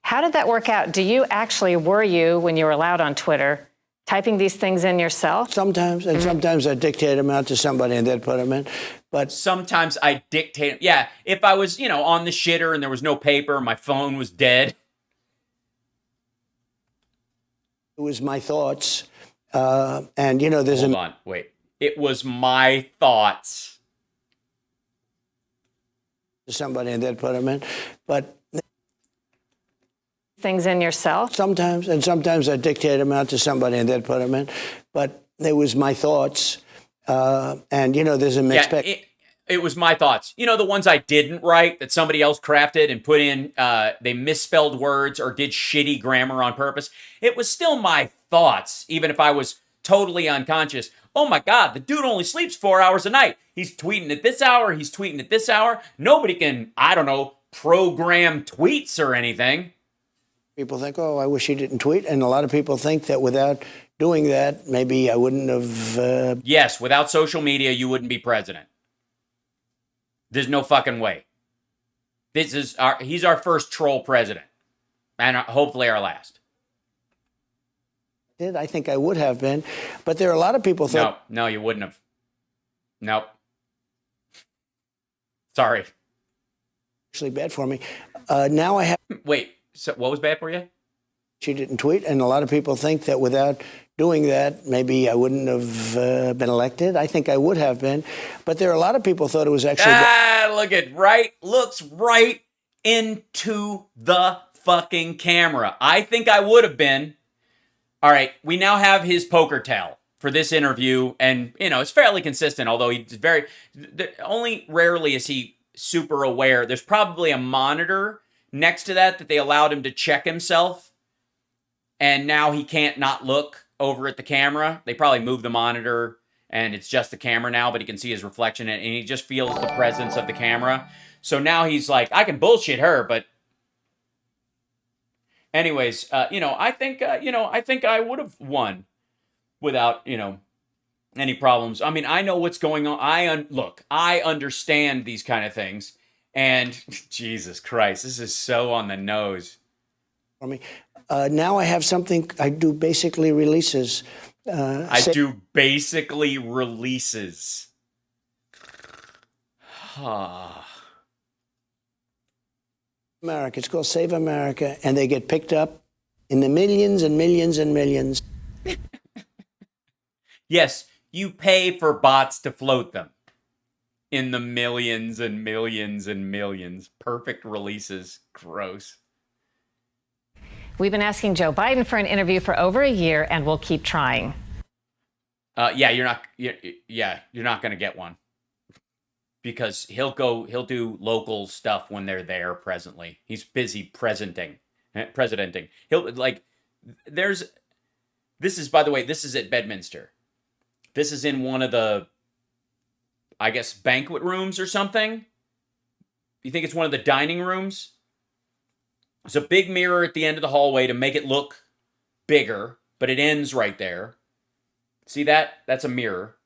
How did that work out? Were you, when you were allowed on Twitter, typing these things in yourself? Sometimes, and sometimes I dictate them out to somebody and they'd put them in. But sometimes I dictate them. Yeah, if I was, on the shitter and there was no paper, my phone was dead. It was my thoughts. And, there's Hold on, wait. It was my thoughts. To somebody and they'd put them in. But things in yourself? Sometimes, and sometimes I dictate them out to somebody and they'd put them in. But it was my thoughts. And, there's a mixed bag. It was my thoughts. The ones I didn't write that somebody else crafted and put in, they misspelled words or did shitty grammar on purpose. It was still my thoughts, even if I was totally unconscious. Oh my God, the dude only sleeps 4 hours a night. He's tweeting at this hour. He's tweeting at this hour. Nobody can, program tweets or anything. People think, oh, I wish he didn't tweet. And a lot of people think that without doing that, maybe I wouldn't have... Yes, without social media, you wouldn't be president. There's no fucking way. He's our first troll president. And hopefully our last. I think I would have been. But there are a lot of people think... No, you wouldn't have. Nope. Sorry. Actually bad for me. Now I have... Wait, so what was bad for you? She didn't tweet, and a lot of people think that without doing that, maybe I wouldn't have been elected. I think I would have been. But there are a lot of people thought it was actually... Look at looks right into the fucking camera. I think I would have been. All right, we now have his poker tell for this interview, and, it's fairly consistent, although he's only rarely is he super aware. There's probably a monitor next to that they allowed him to check himself, and now he can't not look over at the camera. They probably moved the monitor, and it's just the camera now, but he can see his reflection, and he just feels the presence of the camera. So now he's like, I can bullshit her, but anyways, I think I would have won without, any problems. I mean, I know what's going on. I understand these kind of things. And Jesus Christ, this is so on the nose. For me. Now I have something, I do basically releases. America. It's called Save America, and they get picked up in the millions and millions and millions. Yes, you pay for bots to float them in the millions and millions and millions. Perfect releases. Gross. We've been asking Joe Biden for an interview for over a year, and we'll keep trying. You're not going to get one. Because he'll do local stuff when they're there presently. He's busy presidenting. This is at Bedminster. This is in one of the, I guess, banquet rooms or something. You think it's one of the dining rooms? There's a big mirror at the end of the hallway to make it look bigger, but it ends right there. See that? That's a mirror.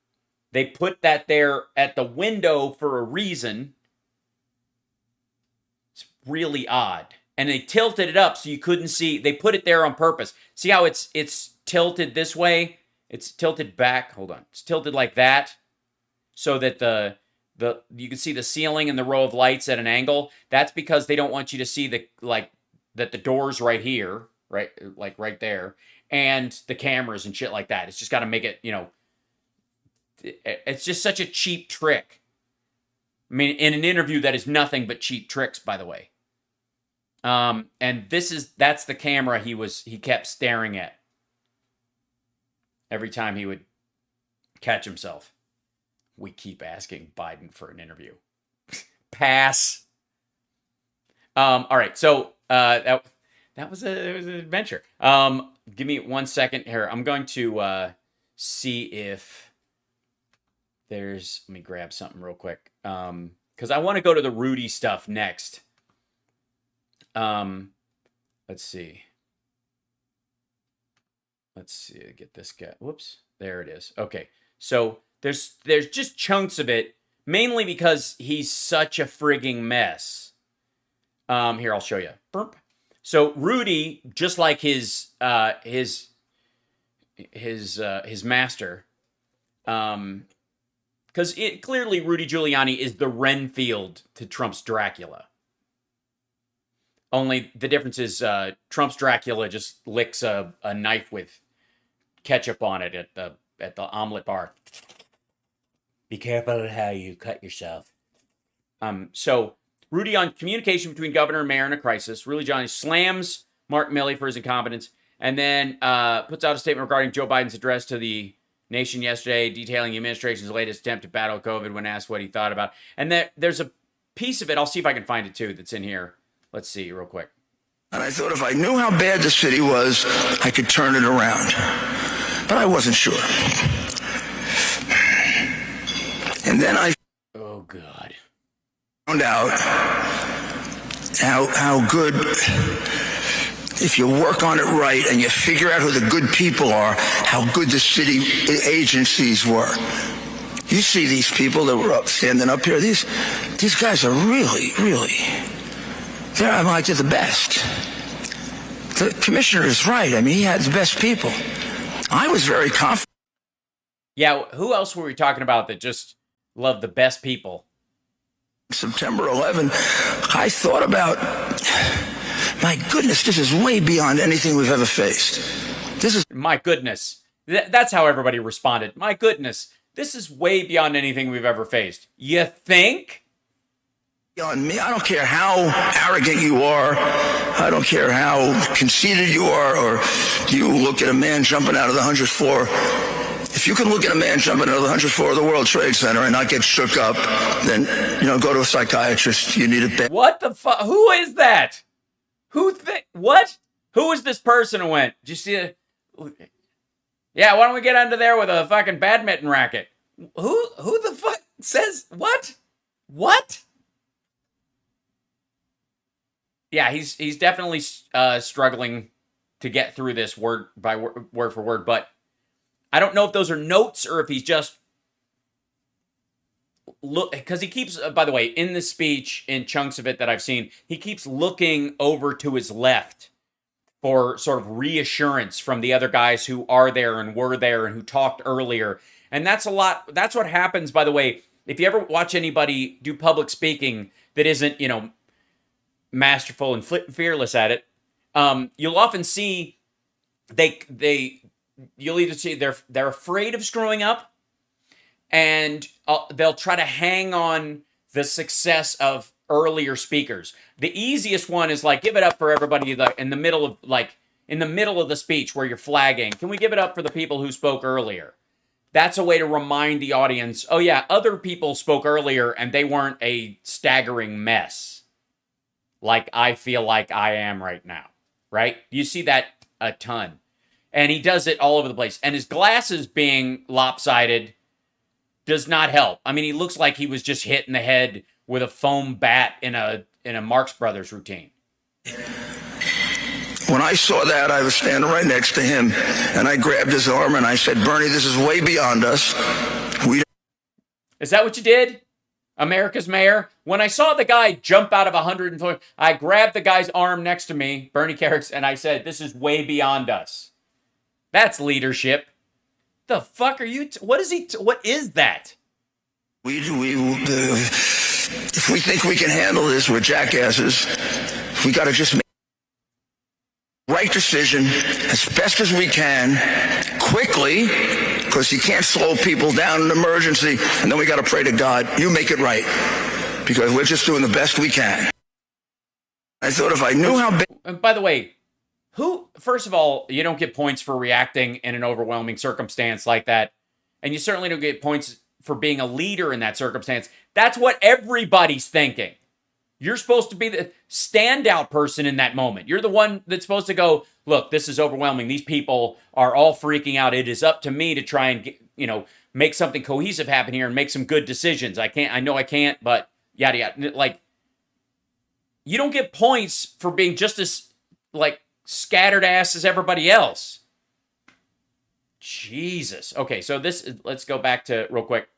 They put that there at the window for a reason. It's really odd. And they tilted it up so you couldn't see. They put it there on purpose. See how it's tilted this way? It's tilted back. Hold on. It's tilted like that so that you can see the ceiling and the row of lights at an angle. That's because they don't want you to see that the door's right here, right there, and the cameras and shit like that. It's just got to make it, it's just such a cheap trick. I mean, in an interview that is nothing but cheap tricks, by the way. And that's the camera he kept staring at every time he would catch himself. We keep asking Biden for an interview. Pass. All right, so that was an adventure. Give me 1 second here. I'm going to see if let me grab something real quick. Because I want to go to the Rudy stuff next. Let's see. Get this guy. Whoops. There it is. Okay. So there's just chunks of it, mainly because he's such a frigging mess. Here, I'll show you. Burp. So Rudy, just like his master, because clearly Rudy Giuliani is the Renfield to Trump's Dracula. Only the difference is Trump's Dracula just licks a knife with ketchup on it at the omelet bar. Be careful how you cut yourself. So Rudy on communication between governor and mayor in a crisis. Rudy Giuliani slams Mark Milley for his incompetence, and then puts out a statement regarding Joe Biden's address to the nation yesterday, detailing the administration's latest attempt to battle COVID when asked what he thought about. And there's a piece of it, I'll see if I can find it too, that's in here. Let's see real quick. And I thought if I knew how bad the city was, I could turn it around. But I wasn't sure. And then I oh God. Found out how good if you work on it right and you figure out who the good people are, how good the city agencies were. You see these people that were standing up here, these guys are really, they're the best. The commissioner is right. I mean, he had the best people. I was very confident. Yeah, who else were we talking about that just loved the best people? September 11, I thought about, my goodness, this is way beyond anything we've ever faced. This is... My goodness. That's how everybody responded. My goodness, this is way beyond anything we've ever faced. You think? On me, I don't care how arrogant you are. I don't care how conceited you are, or you look at a man jumping out of the 100th floor. If you can look at a man jumping out of the 100th floor of the World Trade Center and not get shook up, then, go to a psychiatrist. You need a bed. What the fuck? Who is that? What? Who is this person who went? Did you see it? Yeah, why don't we get under there with a fucking badminton racket? Who the fuck says what? What? Yeah, he's definitely struggling to get through this word for word, but I don't know if those are notes or if he's just look, because he keeps, by the way, in the speech, in chunks of it that I've seen, he keeps looking over to his left for sort of reassurance from the other guys who are there and were there and who talked earlier. And that's a lot. That's what happens, by the way, if you ever watch anybody do public speaking that isn't, masterful and fearless at it, you'll often see you'll either see they're afraid of screwing up, and they'll try to hang on the success of earlier speakers. The easiest one is like, give it up for everybody in the middle of the speech where you're flagging. Can we give it up for the people who spoke earlier? That's a way to remind the audience, oh yeah, other people spoke earlier and they weren't a staggering mess like I feel like I am right now, right? You see that a ton. And he does it all over the place. And his glasses being lopsided does not help. I mean, he looks like he was just hit in the head with a foam bat in a Marx Brothers routine. When I saw that, I was standing right next to him, and I grabbed his arm and I said, Bernie, this is way beyond us. Is that what you did? America's mayor? When I saw the guy jump out of 140, I grabbed the guy's arm next to me, Bernie Carrick's, and I said, this is way beyond us. That's leadership. The fuck are you? What is that? If we think we can handle this, we're jackasses. We got to just make the right decision as best as we can, quickly, because you can't slow people down in an emergency, and then we got to pray to God, you make it right, because we're just doing the best we can. I thought if I knew how big... And by the way, first of all, you don't get points for reacting in an overwhelming circumstance like that, and you certainly don't get points for being a leader in that circumstance. That's what everybody's thinking. You're supposed to be the standout person in that moment. You're the one that's supposed to go, look, this is overwhelming. These people are all freaking out. It is up to me to try and get, make something cohesive happen here and make some good decisions. I know I can't, but yada, yada. Like, you don't get points for being just as, scattered ass as everybody else. Jesus. Okay, so let's go back to real quick.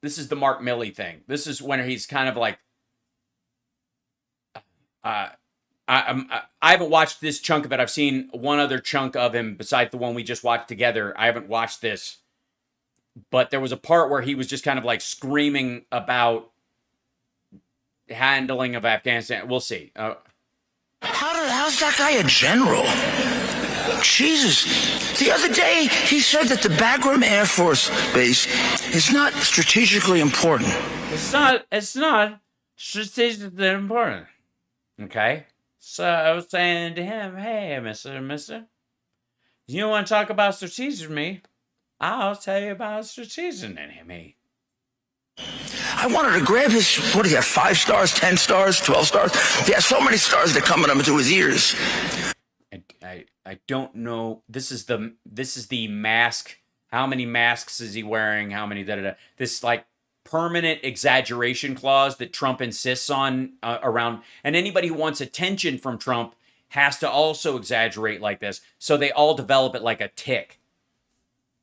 This is the Mark Milley thing. This is when he's kind of like, I haven't watched this chunk of it. I've seen one other chunk of him besides the one we just watched together. I haven't watched this, but there was a part where he was just kind of like screaming about handling of Afghanistan. We'll see. How's that guy a general? Jesus. The other day, he said that the Bagram Air Force Base is not strategically important. It's not strategically important. Okay? So I was saying to him, hey, mister, you want to talk about strategy? I'll tell you about strategy me. I wanted to grab his, what do you have, 5 stars, 10 stars, 12 stars? He has so many stars that come into his ears. I don't know. This is the mask. How many masks is he wearing? How many da-da-da? This, permanent exaggeration clause that Trump insists on around, and anybody who wants attention from Trump has to also exaggerate like this, so they all develop it like a tick.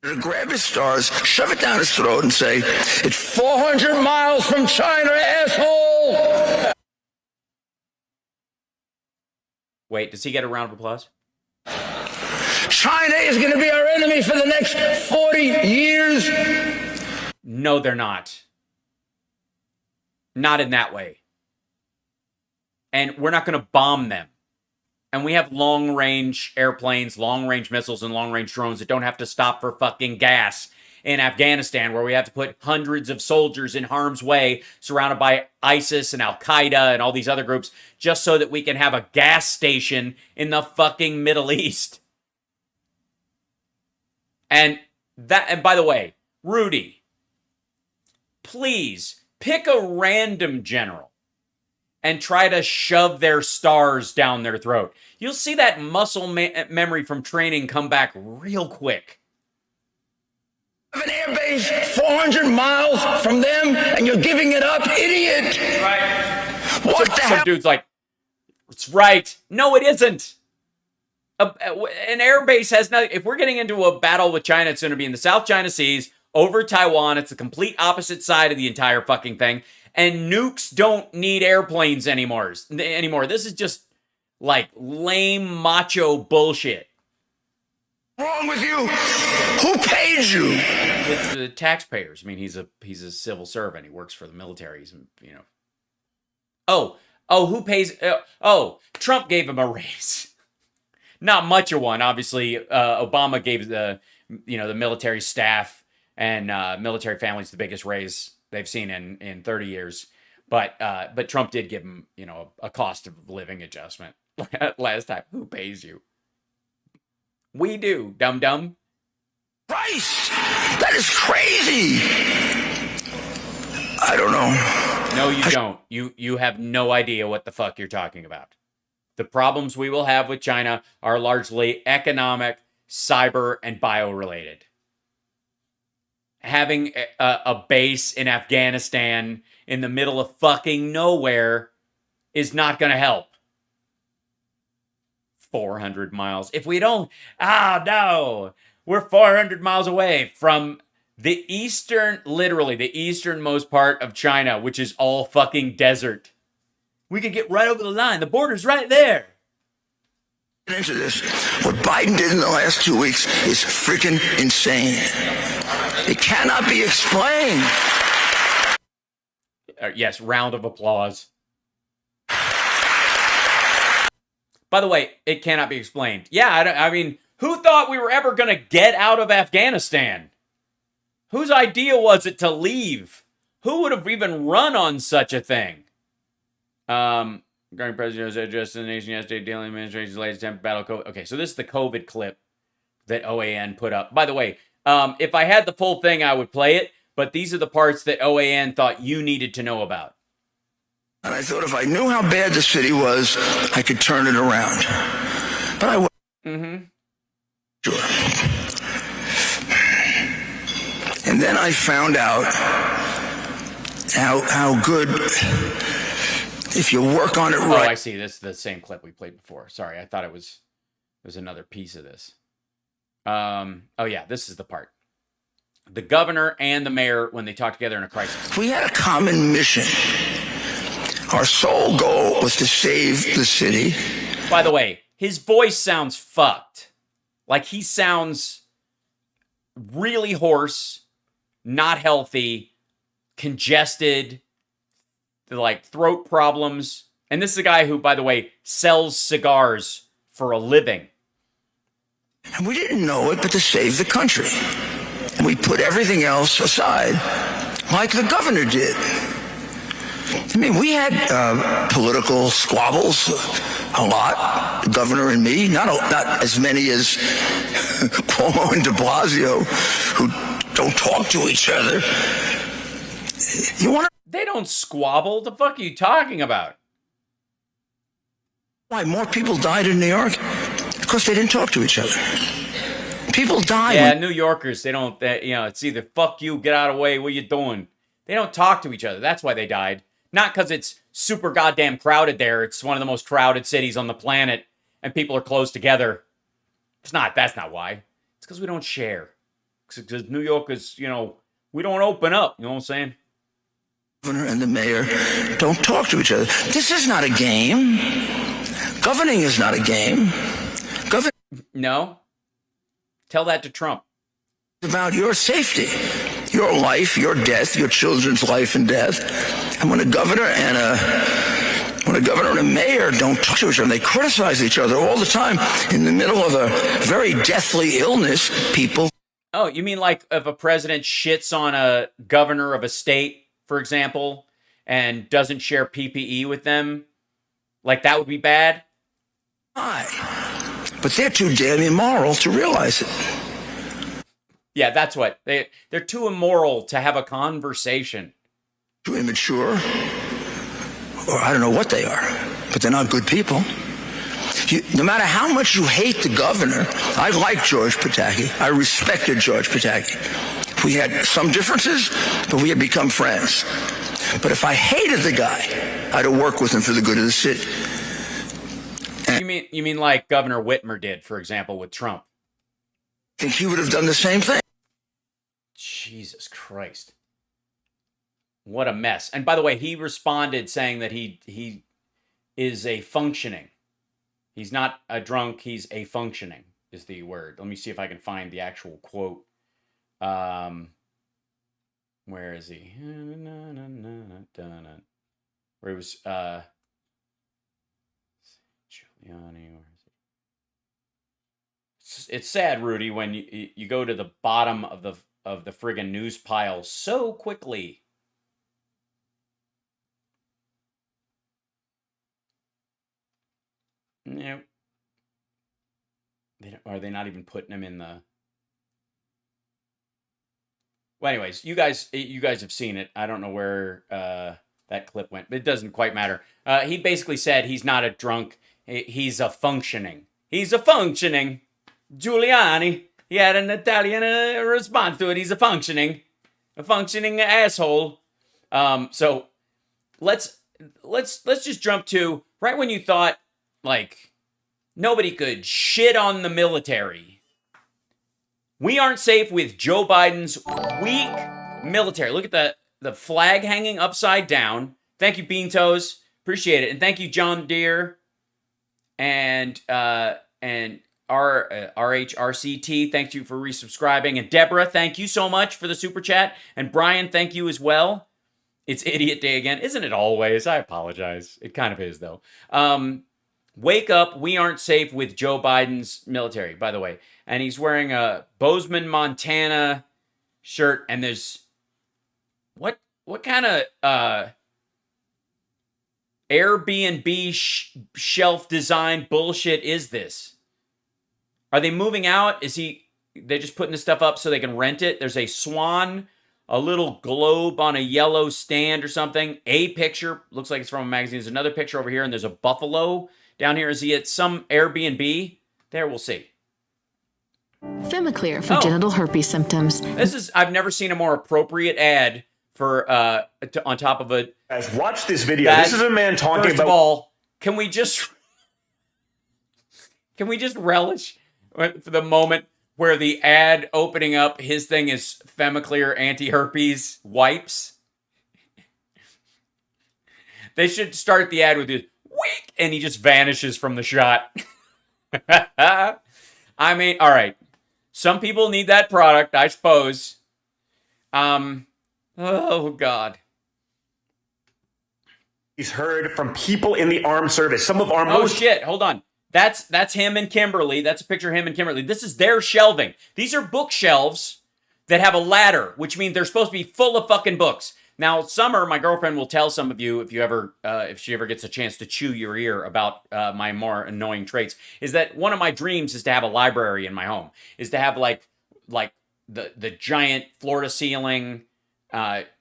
Grab his stars, shove it down his throat, and say, "It's 400 miles from China, asshole!" Wait, does he get a round of applause? China is going to be our enemy for the next 40 years. No, they're not. Not in that way. And we're not going to bomb them. And we have long-range airplanes, long-range missiles, and long-range drones that don't have to stop for fucking gas in Afghanistan, where we have to put hundreds of soldiers in harm's way, surrounded by ISIS and Al-Qaeda and all these other groups, just so that we can have a gas station in the fucking Middle East. And by the way, Rudy, please pick a random general and try to shove their stars down their throat. You'll see that muscle memory from training come back real quick. An airbase 400 miles from them, and you're giving it up, idiot! Right. What the hell? Some dude's like, it's right. No, it isn't. An airbase has nothing. If we're getting into a battle with China, it's going to be in the South China Seas, over Taiwan. It's the complete opposite side of the entire fucking thing. And nukes don't need airplanes anymore. This is just like lame macho bullshit. Wrong with you? Who paid you? It's the taxpayers. I mean, he's a civil servant. He works for the military. He's, you know. Oh, who pays? Trump gave him a raise. Not much of one, obviously. Obama gave the military staff and military families the biggest raise they've seen in 30 years. But Trump did give him, a cost of living adjustment last time. Who pays you? We do, dum-dum. Christ! That is crazy! I don't know. No, you don't. You have no idea what the fuck you're talking about. The problems we will have with China are largely economic, cyber, and bio-related. Having a base in Afghanistan in the middle of fucking nowhere is not going to help. 400 miles. If we don't... no! We're 400 miles away from the literally the easternmost part of China, which is all fucking desert. We could get right over the line. The border's right there. Into this, what Biden did in the last 2 weeks is freaking insane. It cannot be explained. Yes, round of applause. By the way, it cannot be explained. Yeah, I mean, who thought we were ever going to get out of Afghanistan? Whose idea was it to leave? Who would have even run on such a thing? Regarding President addressed to the nation yesterday, dealing with administration's latest attempt to battle COVID. Okay, so this is the COVID clip that OAN put up. By the way, if I had the full thing, I would play it, but these are the parts that OAN thought you needed to know about. And I thought if I knew how bad the city was, I could turn it around. But I wasn't. Mm-hmm. Sure. And then I found out how good, if you work on it right. Oh, I see. This is the same clip we played before. Sorry, I thought it was another piece of this. Oh yeah, this is the part. The governor and the mayor, when they talk together in a crisis. We had a common mission. Our sole goal was to save the city. By the way, his voice sounds fucked. Like he sounds really hoarse, not healthy, congested, like throat problems. And this is a guy who, by the way, sells cigars for a living. And we didn't know it, but to save the country. And we put everything else aside, like the governor did. I mean, we had political squabbles, a lot, the governor and me, not as many as Cuomo and de Blasio, who don't talk to each other. They don't squabble. The fuck are you talking about? Why more people died in New York? Because they didn't talk to each other. People die. Yeah, New Yorkers, they don't, it's either fuck you, get out of the way, what you doing? They don't talk to each other. That's why they died. Not because it's super goddamn crowded there. It's one of the most crowded cities on the planet, and people are close together. It's not. That's not why. It's because we don't share. Because New York is, we don't open up. You know what I'm saying? Governor and the mayor don't talk to each other. This is not a game. Governing is not a game. No. Tell that to Trump. It's about your safety, your life, your death, your children's life and death. And when a governor and a mayor don't talk to each other, and they criticize each other all the time in the middle of a very deathly illness, people. Oh, you mean like if a president shits on a governor of a state, for example, and doesn't share PPE with them? Like that would be bad? Why? But they're too damn immoral to realize it. Yeah, that's what. They're too immoral to have a conversation. Too immature, or I don't know what they are, but they're not good people. No matter how much you hate the governor, I like George Pataki. I respected George Pataki. We had some differences, but we had become friends. But if I hated the guy, I'd have worked with him for the good of the city. You mean like Governor Whitmer did, for example, with Trump? I think he would have done the same thing. Jesus Christ. What a mess. And by the way, he responded saying that he is a functioning. He's not a drunk, he's a functioning is the word. Let me see if I can find the actual quote. Where is he? Where he was Giuliani, where is it? It's sad, Rudy, when you go to the bottom of the friggin' news pile so quickly. Nope. Are they not even putting him in the... Well, anyways, you guys have seen it. I don't know where that clip went, but it doesn't quite matter. He basically said he's not a drunk. He's a functioning. He's a functioning. Giuliani. He had an Italian response to it. He's a functioning asshole. So let's just jump to right when you thought like nobody could shit on the military. We aren't safe with Joe Biden's weak military. Look at the flag hanging upside down. Thank you, Bean Toes. Appreciate it. And thank you, John Deere and RHRCT. Thank you for resubscribing. And Deborah, thank you so much for the super chat. And Brian, thank you as well. It's Idiot Day again. Isn't it always? I apologize. It kind of is, though. Wake up. We aren't safe with Joe Biden's military, by the way. And he's wearing a Bozeman, Montana shirt. And there's... What kind of Airbnb shelf design bullshit is this? Are they moving out? They're just putting this stuff up so they can rent it? There's a swan, a little globe on a yellow stand or something. A picture, looks like it's from a magazine. There's another picture over here, and there's a buffalo down here. Is he at some Airbnb? There, we'll see. Femiclear for genital herpes symptoms. I've never seen a more appropriate ad for, on top of a... Guys, watch this video. This is a man talking about... First of all, can we just relish for the moment where the ad opening up, his thing is Femiclear anti-herpes wipes? They should start the ad with this, wick, and he just vanishes from the shot. I mean, all right. Some people need that product, I suppose. Oh, God. He's heard from people in the armed service. Some of our most... Oh, shit. Hold on. That's him and Kimberly. That's a picture of him and Kimberly. This is their shelving. These are bookshelves that have a ladder, which means they're supposed to be full of fucking books. Now, Summer, my girlfriend, will tell some of you if she ever gets a chance to chew your ear about my more annoying traits, is that one of my dreams is to have a library in my home, is to have like the giant floor-to-ceiling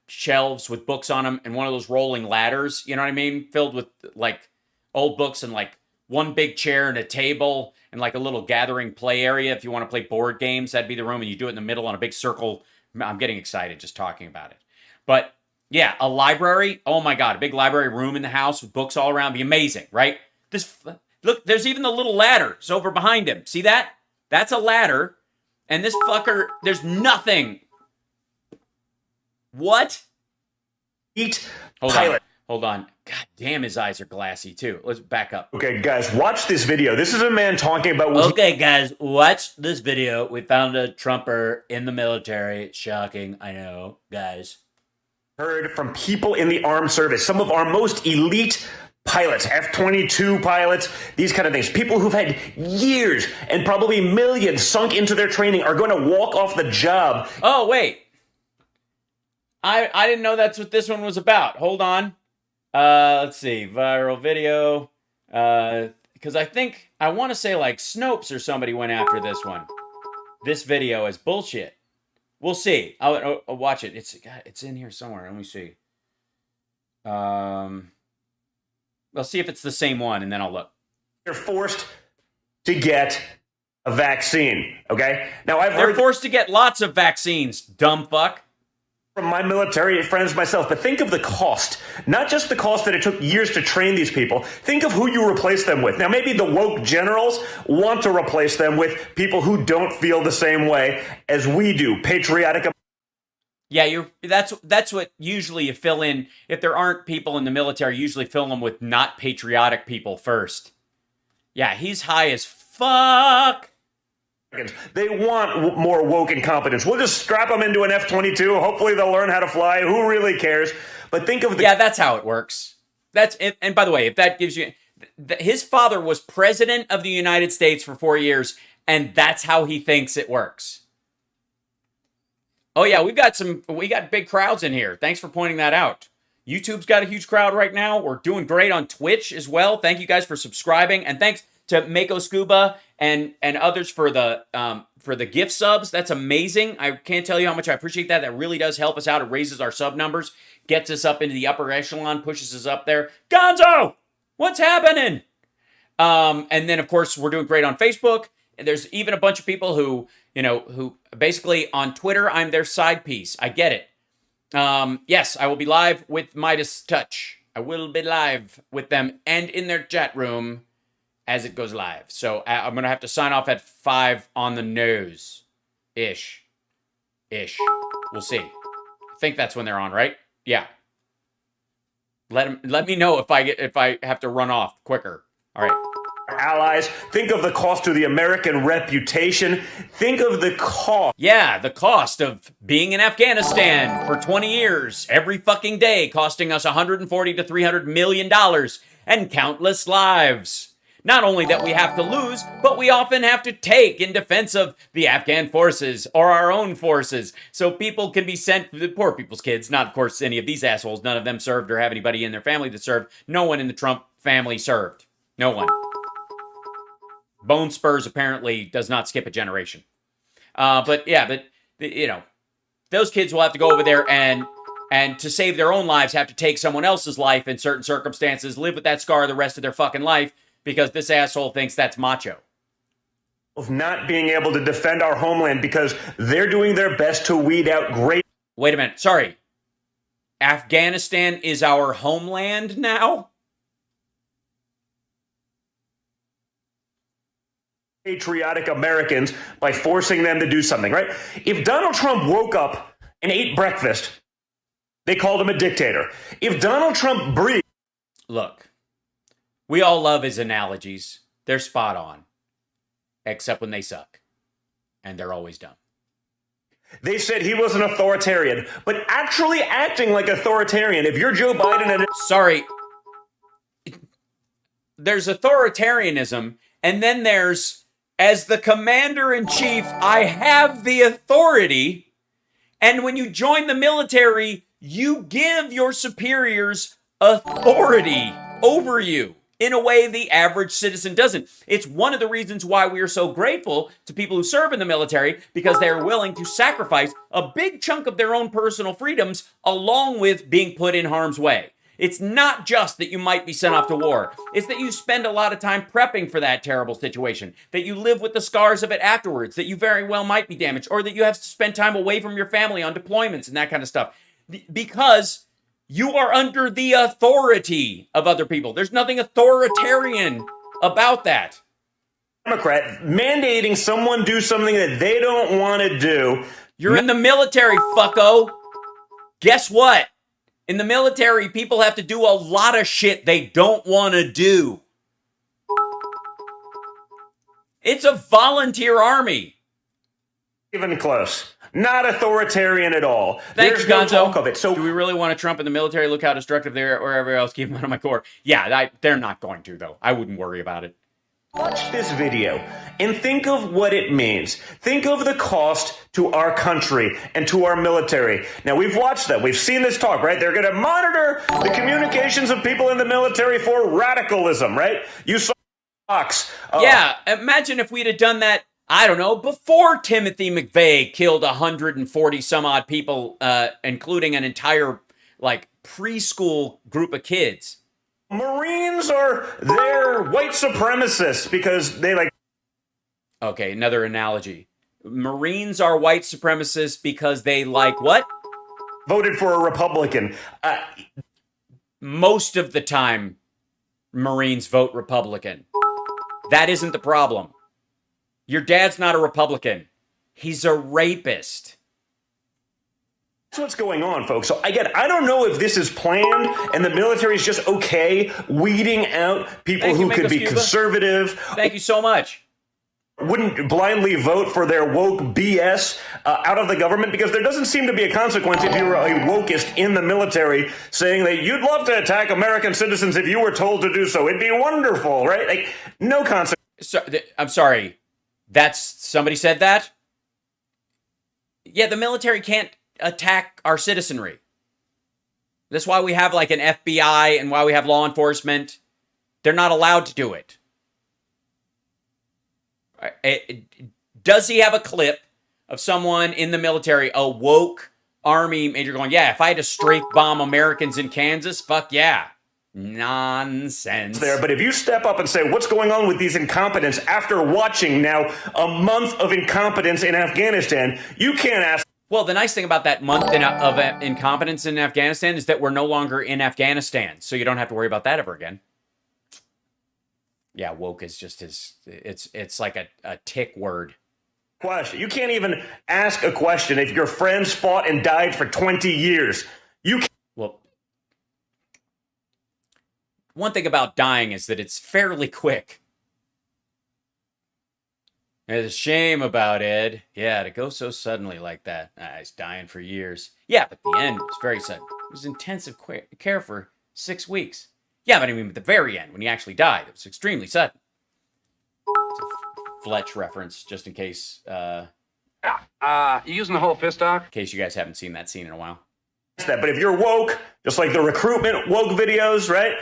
shelves with books on them and one of those rolling ladders, you know what I mean? Filled with like old books and like one big chair and a table and like a little gathering play area. If you want to play board games, that'd be the room, and you do it in the middle on a big circle. I'm getting excited just talking about it. But Yeah, a library. Oh my God, a big library room in the house with books all around. Be amazing, right? Look, there's even the little ladder. It's over behind him. See that? That's a ladder. And this fucker, there's nothing. What? Hold on. God damn, his eyes are glassy too. Let's back up. Okay, guys, watch this video. This is a man talking about... Okay, guys, watch this video. We found a Trumper in the military. Shocking, I know, guys. Heard from people in the armed service, some of our most elite pilots, F-22 pilots, these kind of things. People who've had years and probably millions sunk into their training are going to walk off the job. Oh, wait. I didn't know that's what this one was about. Hold on. Let's see. Viral video. Because I want to say like Snopes or somebody went after this one. This video is bullshit. We'll see. I'll watch it. It's in here somewhere. Let me see. I'll see if it's the same one, and then I'll look. They're forced to get a vaccine, okay? Now, They're forced to get lots of vaccines, dumb fuck. From my military friends myself, but think of the cost. Not just the cost that it took years to train these people. Think of who you replace them with. Now, maybe the woke generals want to replace them with people who don't feel the same way as we do. Patriotic. Yeah, that's what usually you fill in. If there aren't people in the military, you usually fill them with not patriotic people first. Yeah, he's high as fuck. They want more woke incompetence. We'll just strap them into an F-22. Hopefully they'll learn how to fly. Who really cares? But think of the... Yeah, that's how it works. And by the way, if that gives you... His father was president of the United States for 4 years, and that's how he thinks it works. Oh yeah, we got big crowds in here. Thanks for pointing that out. YouTube's got a huge crowd right now. We're doing great on Twitch as well. Thank you guys for subscribing, and thanks to Mako Scuba and others for the gift subs. That's amazing. I can't tell you how much I appreciate that. That really does help us out. It raises our sub numbers, gets us up into the upper echelon, pushes us up there. Gonzo, what's happening? And then of course we're doing great on Facebook. And there's even a bunch of people who basically on Twitter, I'm their side piece. I get it. Yes, I will be live with Midas Touch. I will be live with them and in their chat room as it goes live. So I'm going to have to sign off at 5 on the nose. Ish. We'll see. I think that's when they're on, right? Yeah. Let me know if I have to run off quicker. All right. Allies. Think of the cost to the American reputation. Think of the cost. Yeah, the cost of being in Afghanistan for 20 years, every fucking day, costing us $140 to $300 million and countless lives. Not only that we have to lose, but we often have to take in defense of the Afghan forces or our own forces. So people can be sent, the poor people's kids, not of course any of these assholes. None of them served or have anybody in their family that served. No one in the Trump family served. No one. Bone Spurs apparently does not skip a generation. But those kids will have to go over there and to save their own lives have to take someone else's life in certain circumstances, live with that scar the rest of their fucking life because this asshole thinks that's macho. Of not being able to defend our homeland because they're doing their best to weed out great... Wait a minute. Sorry. Afghanistan is our homeland now? Patriotic Americans by forcing them to do something, right? If Donald Trump woke up and ate breakfast, they called him a dictator. If Donald Trump breathed... Look, we all love his analogies. They're spot on. Except when they suck. And they're always dumb. They said he was an authoritarian, but actually acting like authoritarian. If you're Joe Biden and... Sorry. There's authoritarianism, and then there's... As the commander-in-chief, I have the authority. And when you join the military, you give your superiors authority over you in a way the average citizen doesn't. It's one of the reasons why we are so grateful to people who serve in the military, because they are willing to sacrifice a big chunk of their own personal freedoms along with being put in harm's way. It's not just that you might be sent off to war. It's that you spend a lot of time prepping for that terrible situation, that you live with the scars of it afterwards, that you very well might be damaged, or that you have to spend time away from your family on deployments and that kind of stuff. Because You are under the authority of other people. There's nothing authoritarian about that. Democrat mandating someone do something that they don't want to do. You're in the military, fucko. Guess what? In the military, people have to do a lot of shit they don't want to do. It's a volunteer army. Even close. Not authoritarian at all. Thank There's you, no Gonzo. talk of it. So do we really want a Trump in the military? Look how destructive they are wherever else. Keep them out of my core. Yeah, they're not going to, though. I wouldn't worry about it. watch this video and think of what it means. Think of the cost to our country and to our military. Now, we've watched that. We've seen this talk, right? They're going to monitor the communications of people in the military for radicalism, right? You saw Fox. Yeah, imagine if we'd have done that, I don't know, before Timothy McVeigh killed 140 some odd people, including an entire, preschool group of kids. Marines they're white supremacists because they Okay, another analogy. Marines are white supremacists because they what? Voted for a Republican. Most of the time, Marines vote Republican. That isn't the problem. Your dad's not a Republican. He's a rapist. That's what's going on, folks. So I don't know if this is planned and the military is just okay weeding out people who could be conservative. Thank you so much. Wouldn't blindly vote for their woke BS out of the government, because there doesn't seem to be a consequence if you're a wokeist in the military saying that you'd love to attack American citizens if you were told to do so. It'd be wonderful, right? No consequence. I'm sorry. Somebody said that? Yeah, the military can't attack our citizenry. That's why we have an FBI and why we have law enforcement. They're not allowed to do it. Does he have a clip of someone in the military, a woke army major going, yeah, if I had to strafe bomb Americans in Kansas, fuck yeah. Nonsense. But if you step up and say, what's going on with these incompetents after watching now a month of incompetence in Afghanistan, you can't ask. Well, the nice thing about that month of incompetence in Afghanistan is that we're no longer in Afghanistan, so you don't have to worry about that ever again. Yeah, woke is just it's like a tick word. Question. You can't even ask a question if your friends fought and died for 20 years. You can't. Well, one thing about dying is that it's fairly quick. There's a shame about Ed. Yeah, to go so suddenly like that. He's dying for years. Yeah, but the end was very sudden. It was intensive care for 6 weeks. Yeah, but I mean, at the very end, when he actually died, it was extremely sudden. It's a Fletch reference, just in case. You using the whole piss doc? In case you guys haven't seen that scene in a while. But if you're woke, just like the recruitment woke videos, right?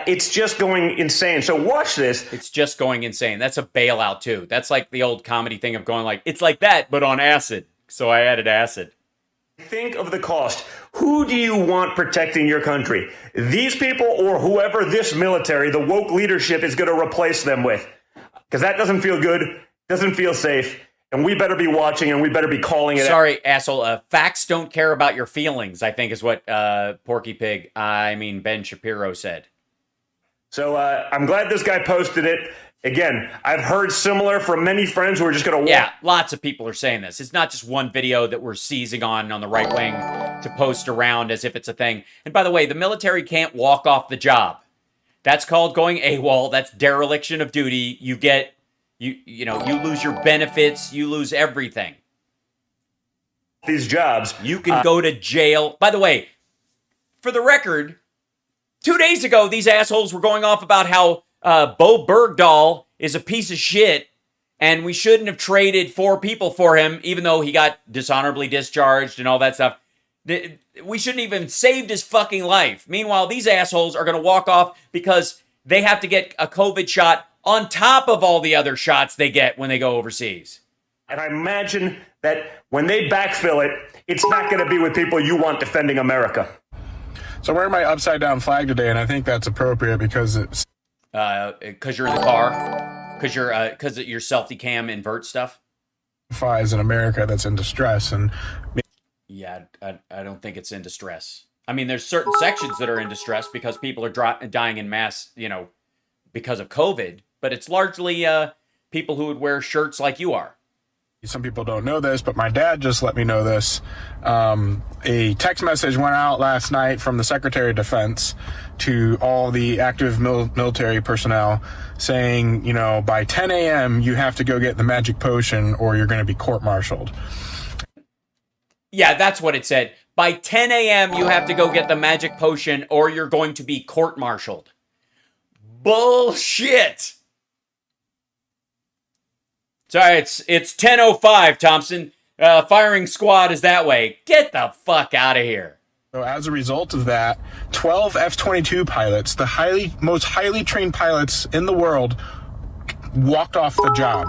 It's just going insane. So watch this. It's just going insane. That's a bailout, too. That's like the old comedy thing of going it's like that, but on acid. So I added acid. Think of the cost. Who do you want protecting your country? These people or whoever this military, the woke leadership, is going to replace them with? Because that doesn't feel good, doesn't feel safe, and we better be watching and we better be calling it out. Sorry, asshole. Facts don't care about your feelings, I think is what Ben Shapiro said. So I'm glad this guy posted it. Again, I've heard similar from many friends who are just going to watch. Yeah, lots of people are saying this. It's not just one video that we're seizing on the right wing to post around as if it's a thing. And by the way, the military can't walk off the job. That's called going AWOL. That's dereliction of duty. You get, you lose your benefits. You lose everything. These jobs. You can go to jail. By the way, for the record, 2 days ago, these assholes were going off about how Bo Bergdahl is a piece of shit, and we shouldn't have traded 4 people for him, even though he got dishonorably discharged and all that stuff. We shouldn't even saved his fucking life. Meanwhile, these assholes are going to walk off because they have to get a COVID shot on top of all the other shots they get when they go overseas. And I imagine that when they backfill it, it's not going to be with people you want defending America. So I'm wearing my upside down flag today, and I think that's appropriate because it's... Because you're in the car? Because your selfie cam invert stuff? ...is in America that's in distress, and... Yeah, I don't think it's in distress. I mean, there's certain sections that are in distress because people are dying in mass, because of COVID. But it's largely people who would wear shirts like you are. Some people don't know this, but my dad just let me know this. A text message went out last night from the Secretary of Defense to all the active military personnel saying, by 10 a.m. you have to go get the magic potion or you're going to be court-martialed. Yeah, that's what it said. By 10 a.m. you have to go get the magic potion or you're going to be court-martialed. Bullshit! Sorry, it's 10:05, Thompson. Firing squad is that way. Get the fuck out of here. So as a result of that, 12 F-22 pilots, the most highly trained pilots in the world, walked off the job.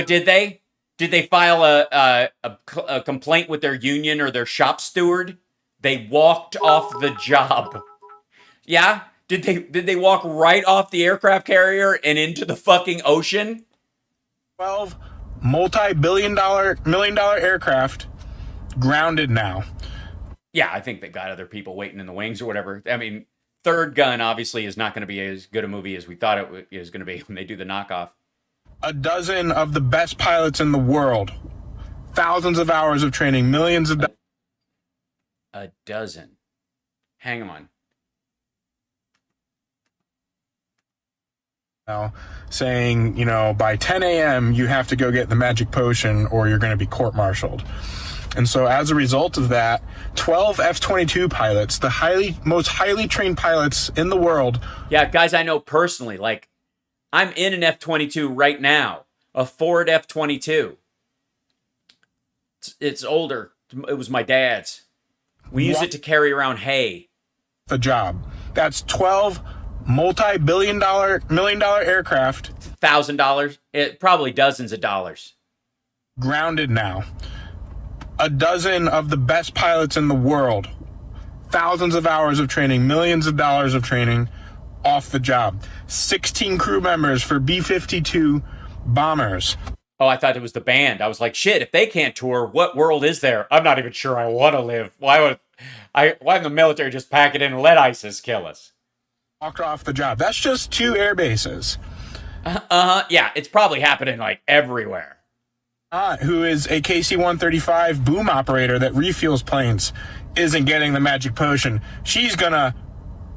Did they? Did they file a complaint with their union or their shop steward? They walked off the job. Yeah? Did they walk right off the aircraft carrier and into the fucking ocean? 12 million dollar aircraft grounded now. Yeah, I think they got other people waiting in the wings or whatever. I mean, Third Gun obviously is not going to be as good a movie as we thought it was going to be when they do the knockoff. A dozen of the best pilots in the world, thousands of hours of training, millions of dollars. A dozen. Hang on. Now, saying, by 10 a.m. you have to go get the magic potion or you're going to be court-martialed. And so as a result of that, 12 F-22 pilots, the most highly trained pilots in the world. Yeah, guys I know personally. Like, I'm in an F-22 right now, a Ford F-22. It's older. It was my dad's. We use it to carry around hay. The job. That's 12 million dollar aircraft. $1,000. It probably dozens of dollars. Grounded now. A dozen of the best pilots in the world. Thousands of hours of training, millions of dollars of training, off the job. 16 crew members for B-52 bombers. Oh, I thought it was the band. I was like, shit, if they can't tour, what world is there? I'm not even sure I want to live. Why the military just pack it in and let ISIS kill us? Walked off the job. That's just 2 air bases. Yeah, it's probably happening like everywhere. Who is a KC-135 boom operator that refuels planes, isn't getting the magic potion. She's gonna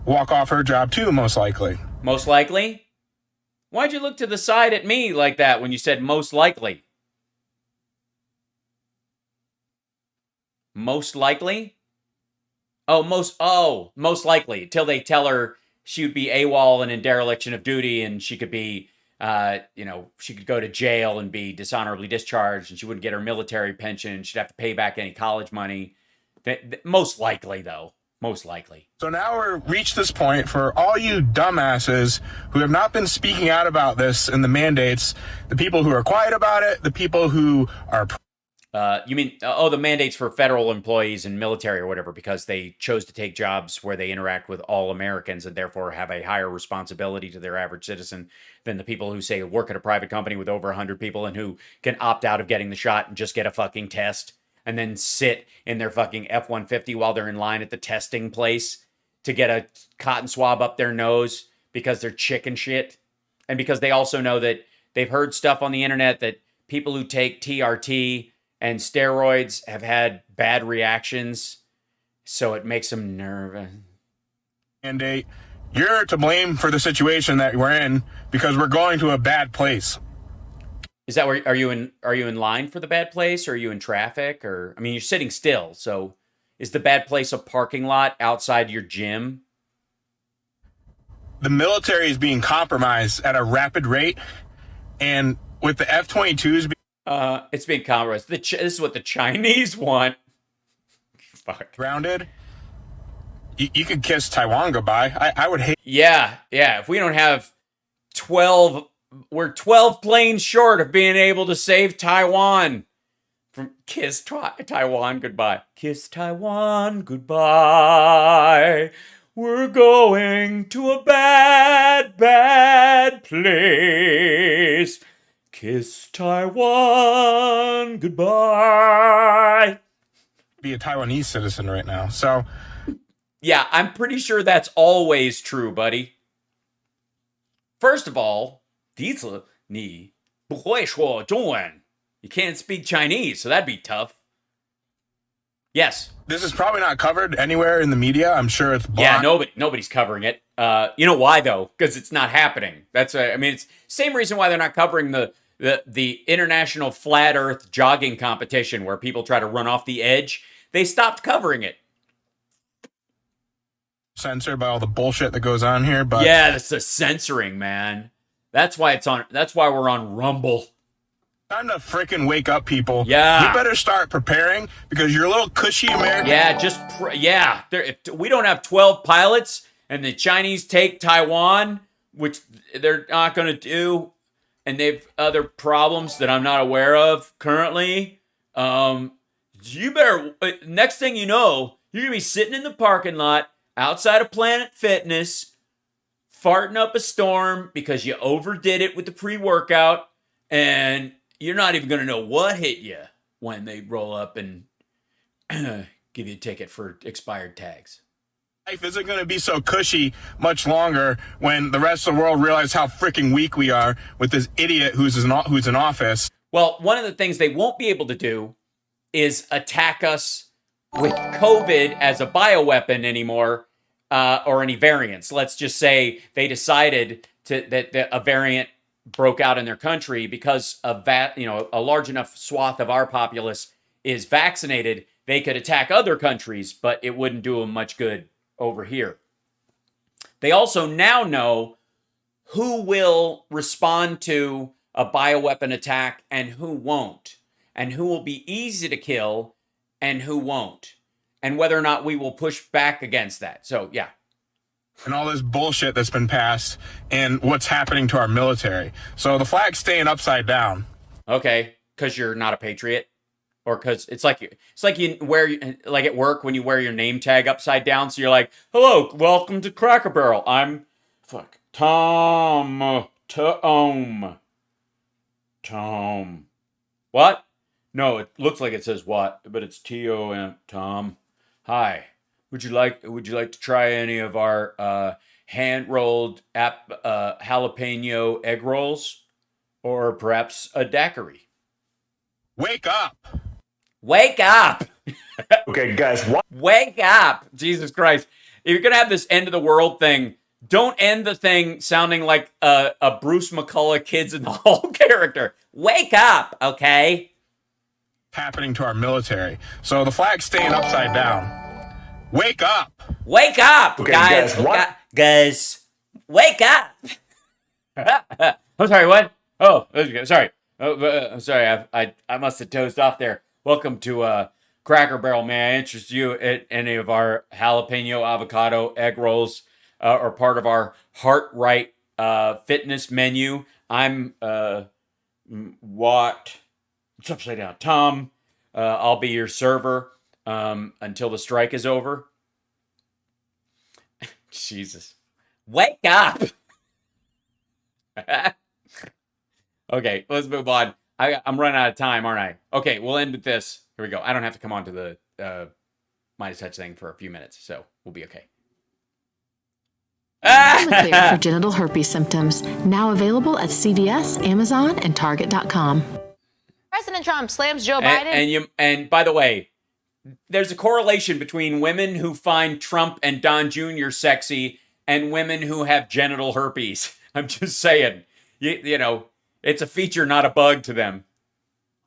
walk off her job too, most likely. Most likely? Why'd you look to the side at me like that when you said most likely? Most likely? Most likely. Till they tell her she would be AWOL and in dereliction of duty and she could be, she could go to jail and be dishonorably discharged and she wouldn't get her military pension. She'd have to pay back any college money. Most likely, though. Most likely. So now we're reached this point for all you dumbasses who have not been speaking out about this and the mandates, the people who are quiet about it, the people who are... You mean, the mandates for federal employees and military or whatever, because they chose to take jobs where they interact with all Americans and therefore have a higher responsibility to their average citizen than the people who say work at a private company with over 100 people and who can opt out of getting the shot and just get a fucking test and then sit in their fucking F-150 while they're in line at the testing place to get a cotton swab up their nose because they're chicken shit. And because they also know that they've heard stuff on the internet that people who take TRT and steroids have had bad reactions, so it makes them nervous. Mandate, you're to blame for the situation that we're in because we're going to a bad place. Is that where are you in line for the bad place, or are you in traffic, or I mean you're sitting still, so is the bad place a parking lot outside your gym? The military is being compromised at a rapid rate, and with the F-22s it's being compromised. This is what the Chinese want. Fuck. Grounded. You could kiss Taiwan goodbye. I would hate. Yeah. If we don't have 12, we're 12 planes short of being able to save Taiwan from kiss Taiwan goodbye. Kiss Taiwan goodbye. We're going to a bad, bad place. Kiss Taiwan goodbye. Be a Taiwanese citizen right now. So Yeah, I'm pretty sure that's always true, buddy. First of all, 第一次你不会说中文. You can't speak Chinese, so that'd be tough. Yes. This is probably not covered anywhere in the media. I'm sure it's blocked. Yeah, nobody's covering it. You know why though? Because it's not happening. It's same reason why they're not covering the international flat Earth jogging competition where people try to run off the edge. They stopped covering it. Censored by all the bullshit that goes on here, but yeah, that's the censoring, man. That's why we're on Rumble. Time to freaking wake up, people. Yeah. You better start preparing because you're a little cushy American. Yeah, if we don't have 12 pilots and the Chinese take Taiwan, which they're not going to do, and they've other problems that I'm not aware of currently, you better, next thing you know, you're going to be sitting in the parking lot outside of Planet Fitness, farting up a storm because you overdid it with the pre-workout, and you're not even going to know what hit you when they roll up and give you a ticket for expired tags. Life isn't going to be so cushy much longer when the rest of the world realize how freaking weak we are with this idiot who's in office. Well, one of the things they won't be able to do is attack us with COVID as a bioweapon anymore, or any variants. Let's just say they decided that a variant broke out in their country because of a large enough swath of our populace is vaccinated. They could attack other countries, but it wouldn't do them much good over here. They also now know who will respond to a bioweapon attack and who won't, and who will be easy to kill and who won't, and whether or not we will push back against that. So, yeah. And all this bullshit that's been passed and what's happening to our military. So the flag's staying upside down. Okay, because you're not a patriot? Or because it's like you wear, like at work when you wear your name tag upside down. So you're like, hello, welcome to Cracker Barrel. I'm Tom. What? No, it looks like it says what, but it's T-O-M, Tom. Hi. Would you like to try any of our hand-rolled jalapeno egg rolls? Or perhaps a daiquiri? Wake up! Wake up! Okay, guys, what? Wake up! Jesus Christ. If you're going to have this end of the world thing, don't end the thing sounding like a Bruce McCullough Kids in the Hall character. Wake up, okay? Happening to our military. So the flag's staying upside down. Wake up! Wake up, okay, guys! Guys, wake up! I'm sorry, what? Oh, sorry. I'm sorry, I must have dozed off there. Welcome to Cracker Barrel. May I interest you in any of our jalapeno avocado egg rolls or part of our Heart Right fitness menu? I'm what? It's upside down. Tom, I'll be your server until the strike is over. Jesus. Wake up! Okay, let's move on. I'm running out of time, aren't I? Okay, we'll end with this. Here we go. I don't have to come on to the Midas Touch thing for a few minutes, so we'll be okay. Clear for genital herpes symptoms. Now available at CVS, Amazon, and Target.com. President Trump slams Joe Biden. And by the way, there's a correlation between women who find Trump and Don Jr. sexy and women who have genital herpes. I'm just saying. You know, it's a feature, not a bug to them.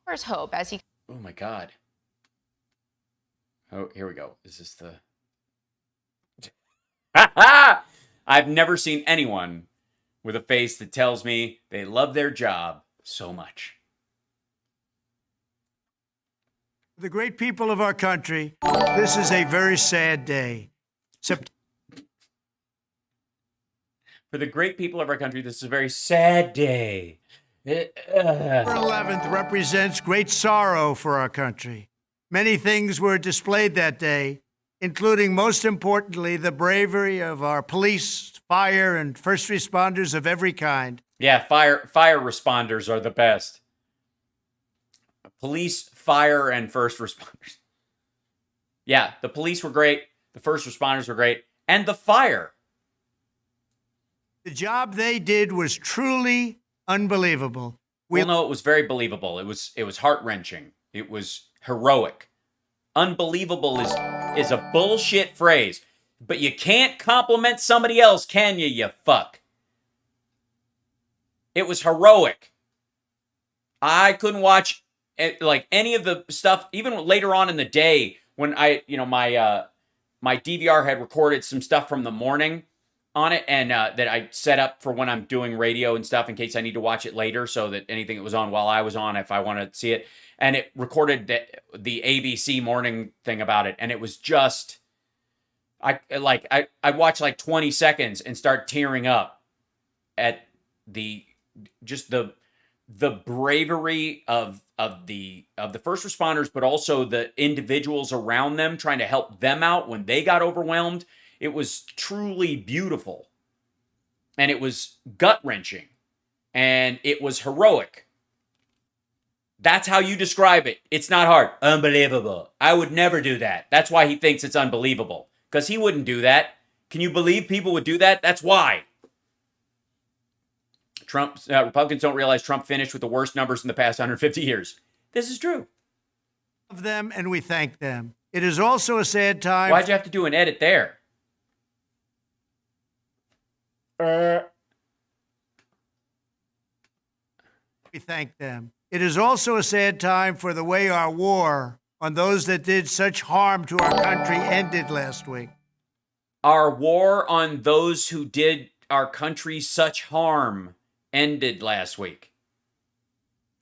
First hope as he... Oh, my God. Oh, here we go. Is this the... I've never seen anyone with a face that tells me they love their job so much. The great people of our country, this is a very sad day. For the great people of our country, this is a very sad day. September 11th represents great sorrow for our country. Many things were displayed that day, including, most importantly, the bravery of our police, fire, and first responders of every kind. Yeah, fire responders are the best. Police, fire, and first responders. Yeah, the police were great. The first responders were great. And the fire. The job they did was truly unbelievable. Well, no, it was very believable. It was heart-wrenching. It was heroic. Unbelievable is a bullshit phrase. But you can't compliment somebody else, can you, you fuck? It was heroic. I couldn't watch like any of the stuff, even later on in the day when I, my DVR had recorded some stuff from the morning on it, and that I set up for when I'm doing radio and stuff in case I need to watch it later, so that anything that was on while I was on, if I want to see it, and it recorded the ABC morning thing about it, and it was just, I watch like 20 seconds and start tearing up at the bravery of the first responders, but also the individuals around them trying to help them out when they got overwhelmed. It was truly beautiful, and it was gut-wrenching, and it was heroic. That's how you describe it. It's not hard. Unbelievable. I would never do that. That's why he thinks it's unbelievable, because he wouldn't do that. Can you believe people would do that? That's why. Republicans don't realize Trump finished with the worst numbers in the past 150 years. This is true. Of them, and we thank them. It is also a sad time. Why'd you have to do an edit there? We thank them. It is also a sad time for the way our war on those that did such harm to our country ended last week. Our war on those who did our country such harm ended last week.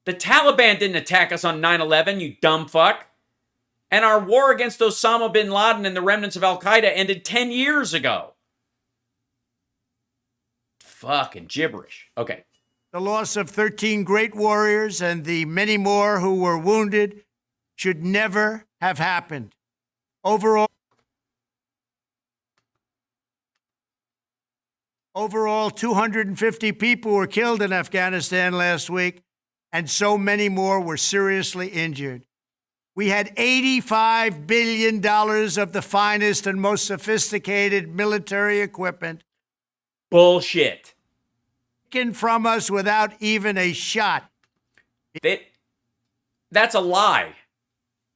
The Taliban didn't attack us on 9/11, you dumb fuck. And our war against Osama bin Laden and the remnants of Al-Qaeda ended 10 years ago. Fucking gibberish. Okay. The loss of 13 great warriors and the many more who were wounded should never have happened. Overall, 250 people were killed in Afghanistan last week, and so many more were seriously injured. We had $85 billion of the finest and most sophisticated military equipment. Bullshit. Taken from us without even a shot. That's a lie.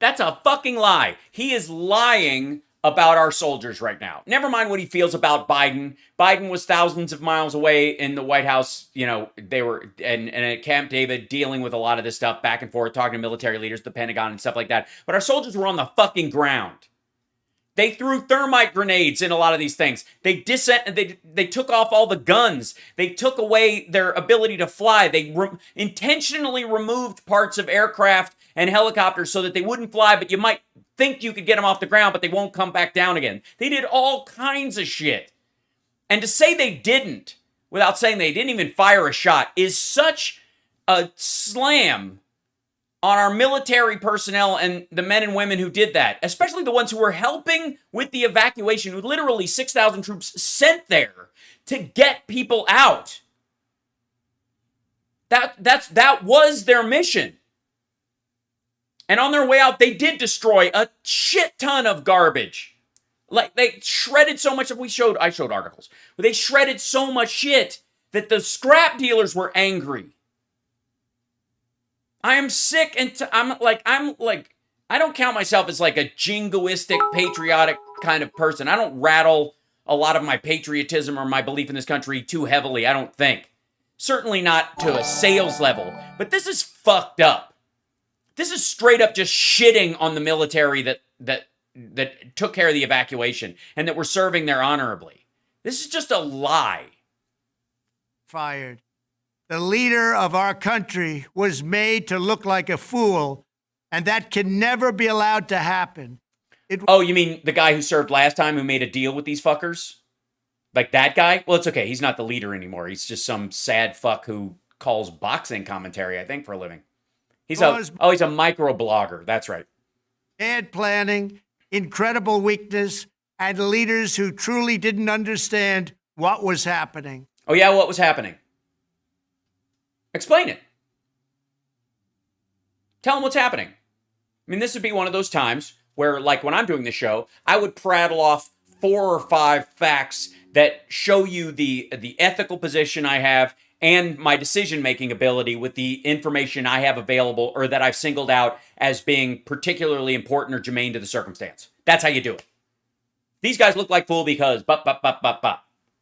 That's a fucking lie. He is lying about our soldiers right now. Never mind what he feels about Biden. Biden was thousands of miles away in the White House. They were and at Camp David dealing with a lot of this stuff back and forth, talking to military leaders, the Pentagon and stuff like that. But our soldiers were on the fucking ground. They threw thermite grenades in a lot of these things. They took off all the guns. They took away their ability to fly. They intentionally removed parts of aircraft and helicopters so that they wouldn't fly, but you might think you could get them off the ground, but they won't come back down again. They did all kinds of shit. And to say they didn't, without saying they didn't even fire a shot, is such a slam on our military personnel and the men and women who did that, especially the ones who were helping with the evacuation, with literally 6,000 troops sent there to get people out. That was their mission. And on their way out, they did destroy a shit ton of garbage. Like, they shredded so much of, I showed articles, but they shredded so much shit that the scrap dealers were angry. I am sick and I don't count myself as like a jingoistic, patriotic kind of person. I don't rattle a lot of my patriotism or my belief in this country too heavily, I don't think. Certainly not to a sales level. But this is fucked up. This is straight up just shitting on the military that took care of the evacuation and that were serving there honorably. This is just a lie. Fired. The leader of our country was made to look like a fool, and that can never be allowed to happen. Oh, you mean the guy who served last time who made a deal with these fuckers? Like that guy? Well, it's okay. He's not the leader anymore. He's just some sad fuck who calls boxing commentary, I think, for a living. He's a microblogger. That's right. Bad planning, incredible weakness, and leaders who truly didn't understand what was happening. Oh, yeah? What was happening? Explain it. Tell them what's happening. I mean, this would be one of those times where, like, when I'm doing the show, I would prattle off 4 or 5 facts that show you the ethical position I have and my decision-making ability with the information I have available or that I've singled out as being particularly important or germane to the circumstance. That's how you do it. These guys look like fool because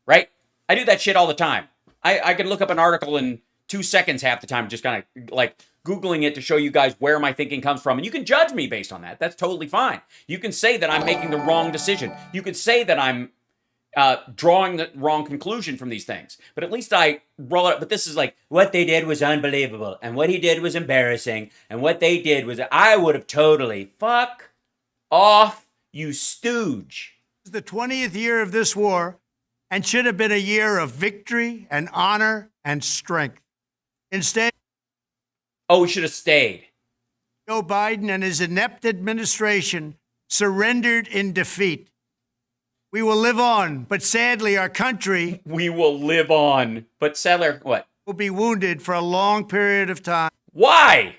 right? I do that shit all the time. I can look up an article in 2 seconds half the time, just kind of like Googling it to show you guys where my thinking comes from. And you can judge me based on that. That's totally fine. You can say that I'm making the wrong decision. You could say that I'm drawing the wrong conclusion from these things. But at least I roll it up. But this is like, what they did was unbelievable. And what he did was embarrassing. And what they did was, I would have totally, fuck off, you stooge. It's the 20th year of this war and should have been a year of victory and honor and strength. Instead, we should have stayed. Joe Biden and his inept administration surrendered in defeat. We will live on, but sadly, our country... We will live on, but sadly, what? ...will be wounded for a long period of time. Why?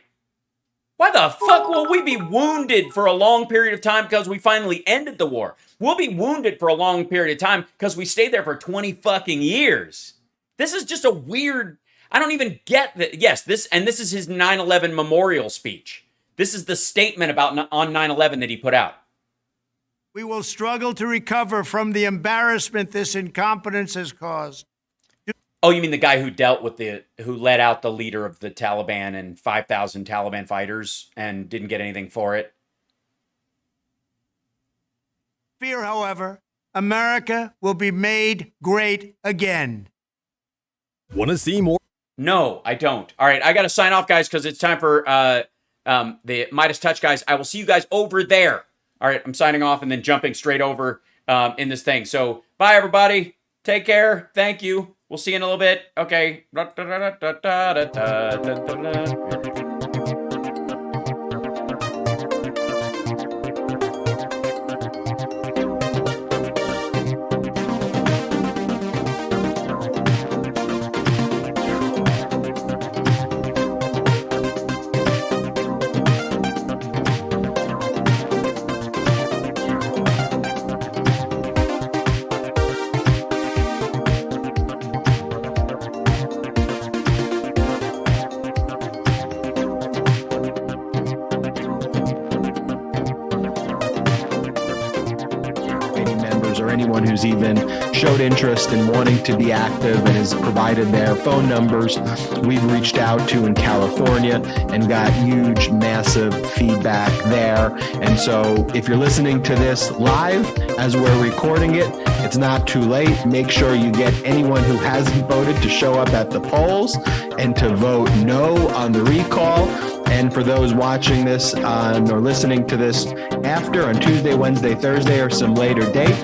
Why the fuck will we be wounded for a long period of time because we finally ended the war? We'll be wounded for a long period of time because we stayed there for 20 fucking years. This is just a weird... I don't even get that. Yes, this is his 9/11 memorial speech. This is the statement about on 9/11 that he put out. We will struggle to recover from the embarrassment this incompetence has caused. Oh, you mean the guy who led out the leader of the Taliban and 5,000 Taliban fighters and didn't get anything for it? Fear, however, America will be made great again. Want to see more? No, I don't. All right, I got to sign off, guys, because it's time for the Midas Touch, guys. I will see you guys over there. All right, I'm signing off and then jumping straight over in this thing. So, bye, everybody. Take care. Thank you. We'll see you in a little bit. Okay. Anyone who's even showed interest in wanting to be active and has provided their phone numbers, we've reached out to in California and got huge, massive feedback there. And so if you're listening to this live as we're recording it, it's not too late. Make sure you get anyone who hasn't voted to show up at the polls and to vote no on the recall. And for those watching this or listening to this after on Tuesday, Wednesday, Thursday, or some later date,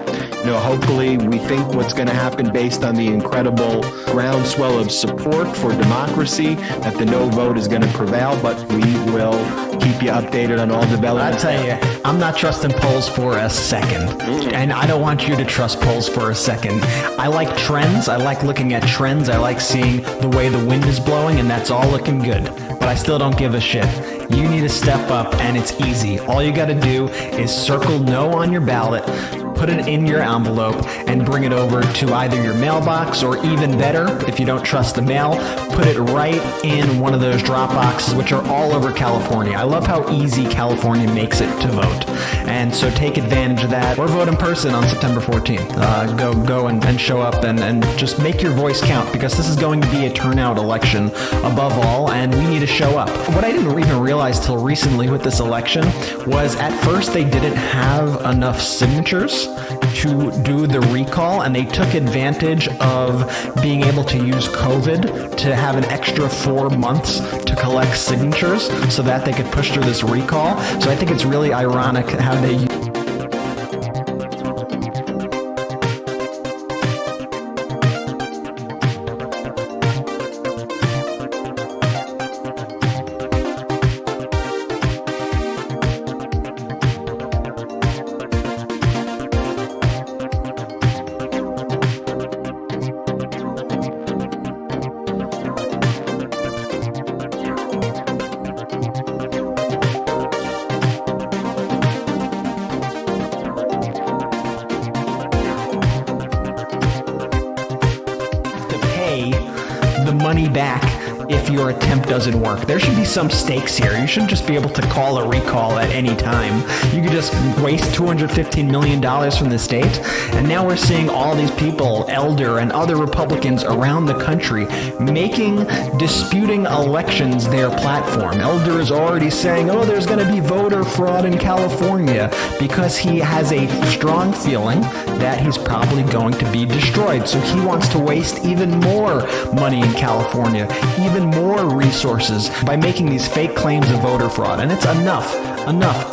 hopefully we think what's going to happen based on the incredible groundswell of support for democracy, that the no vote is going to prevail, but we will keep you updated on all developments. I tell you, I'm not trusting polls for a second. And I don't want you to trust polls for a second. I like trends. I like looking at trends. I like seeing the way the wind is blowing, and that's all looking good. But I still don't give a shit. You need to step up, and it's easy. All you got to do is circle no on your ballot, put it in your envelope, and bring it over to either your mailbox, or even better, if you don't trust the mail, put it right in one of those drop boxes, which are all over California. I love how easy California makes it to vote. And so take advantage of that, or vote in person on September 14th. Go and show up and just make your voice count, because this is going to be a turnout election above all, and we need to show up. What I didn't even realize till recently with this election was at first they didn't have enough signatures to do the recall, and they took advantage of being able to use COVID to have an extra 4 months to collect signatures so that they could push through this recall. So I think it's really ironic how they back if your attempt doesn't work. There should be some stakes here. You shouldn't just be able to call a recall at any time. You could just waste $215 million from the state. And now we're seeing all these people, Elder and other Republicans around the country, making disputing elections their platform. Elder is already saying, oh, there's going to be voter fraud in California, because he has a strong feeling that he's probably going to be destroyed. So he wants to waste even more money in California, even more resources by making these fake claims of voter fraud. And it's enough.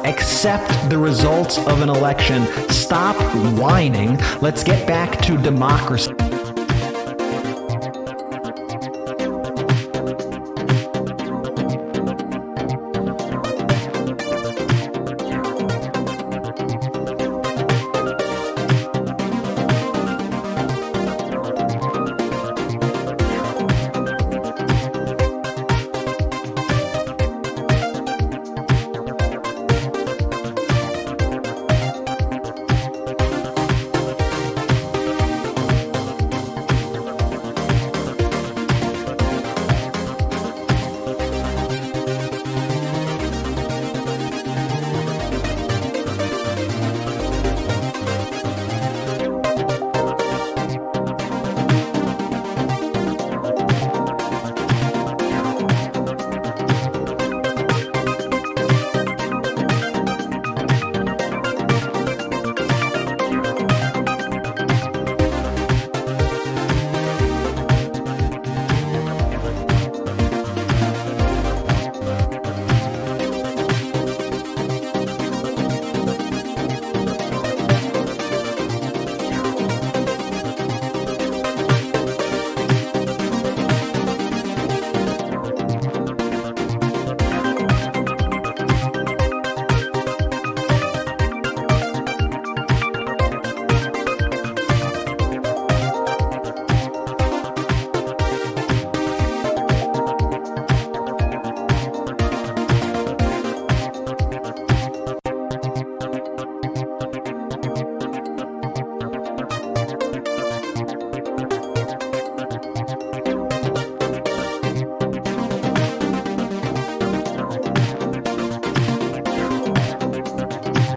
Accept the results of an election. Stop whining. Let's get back to democracy.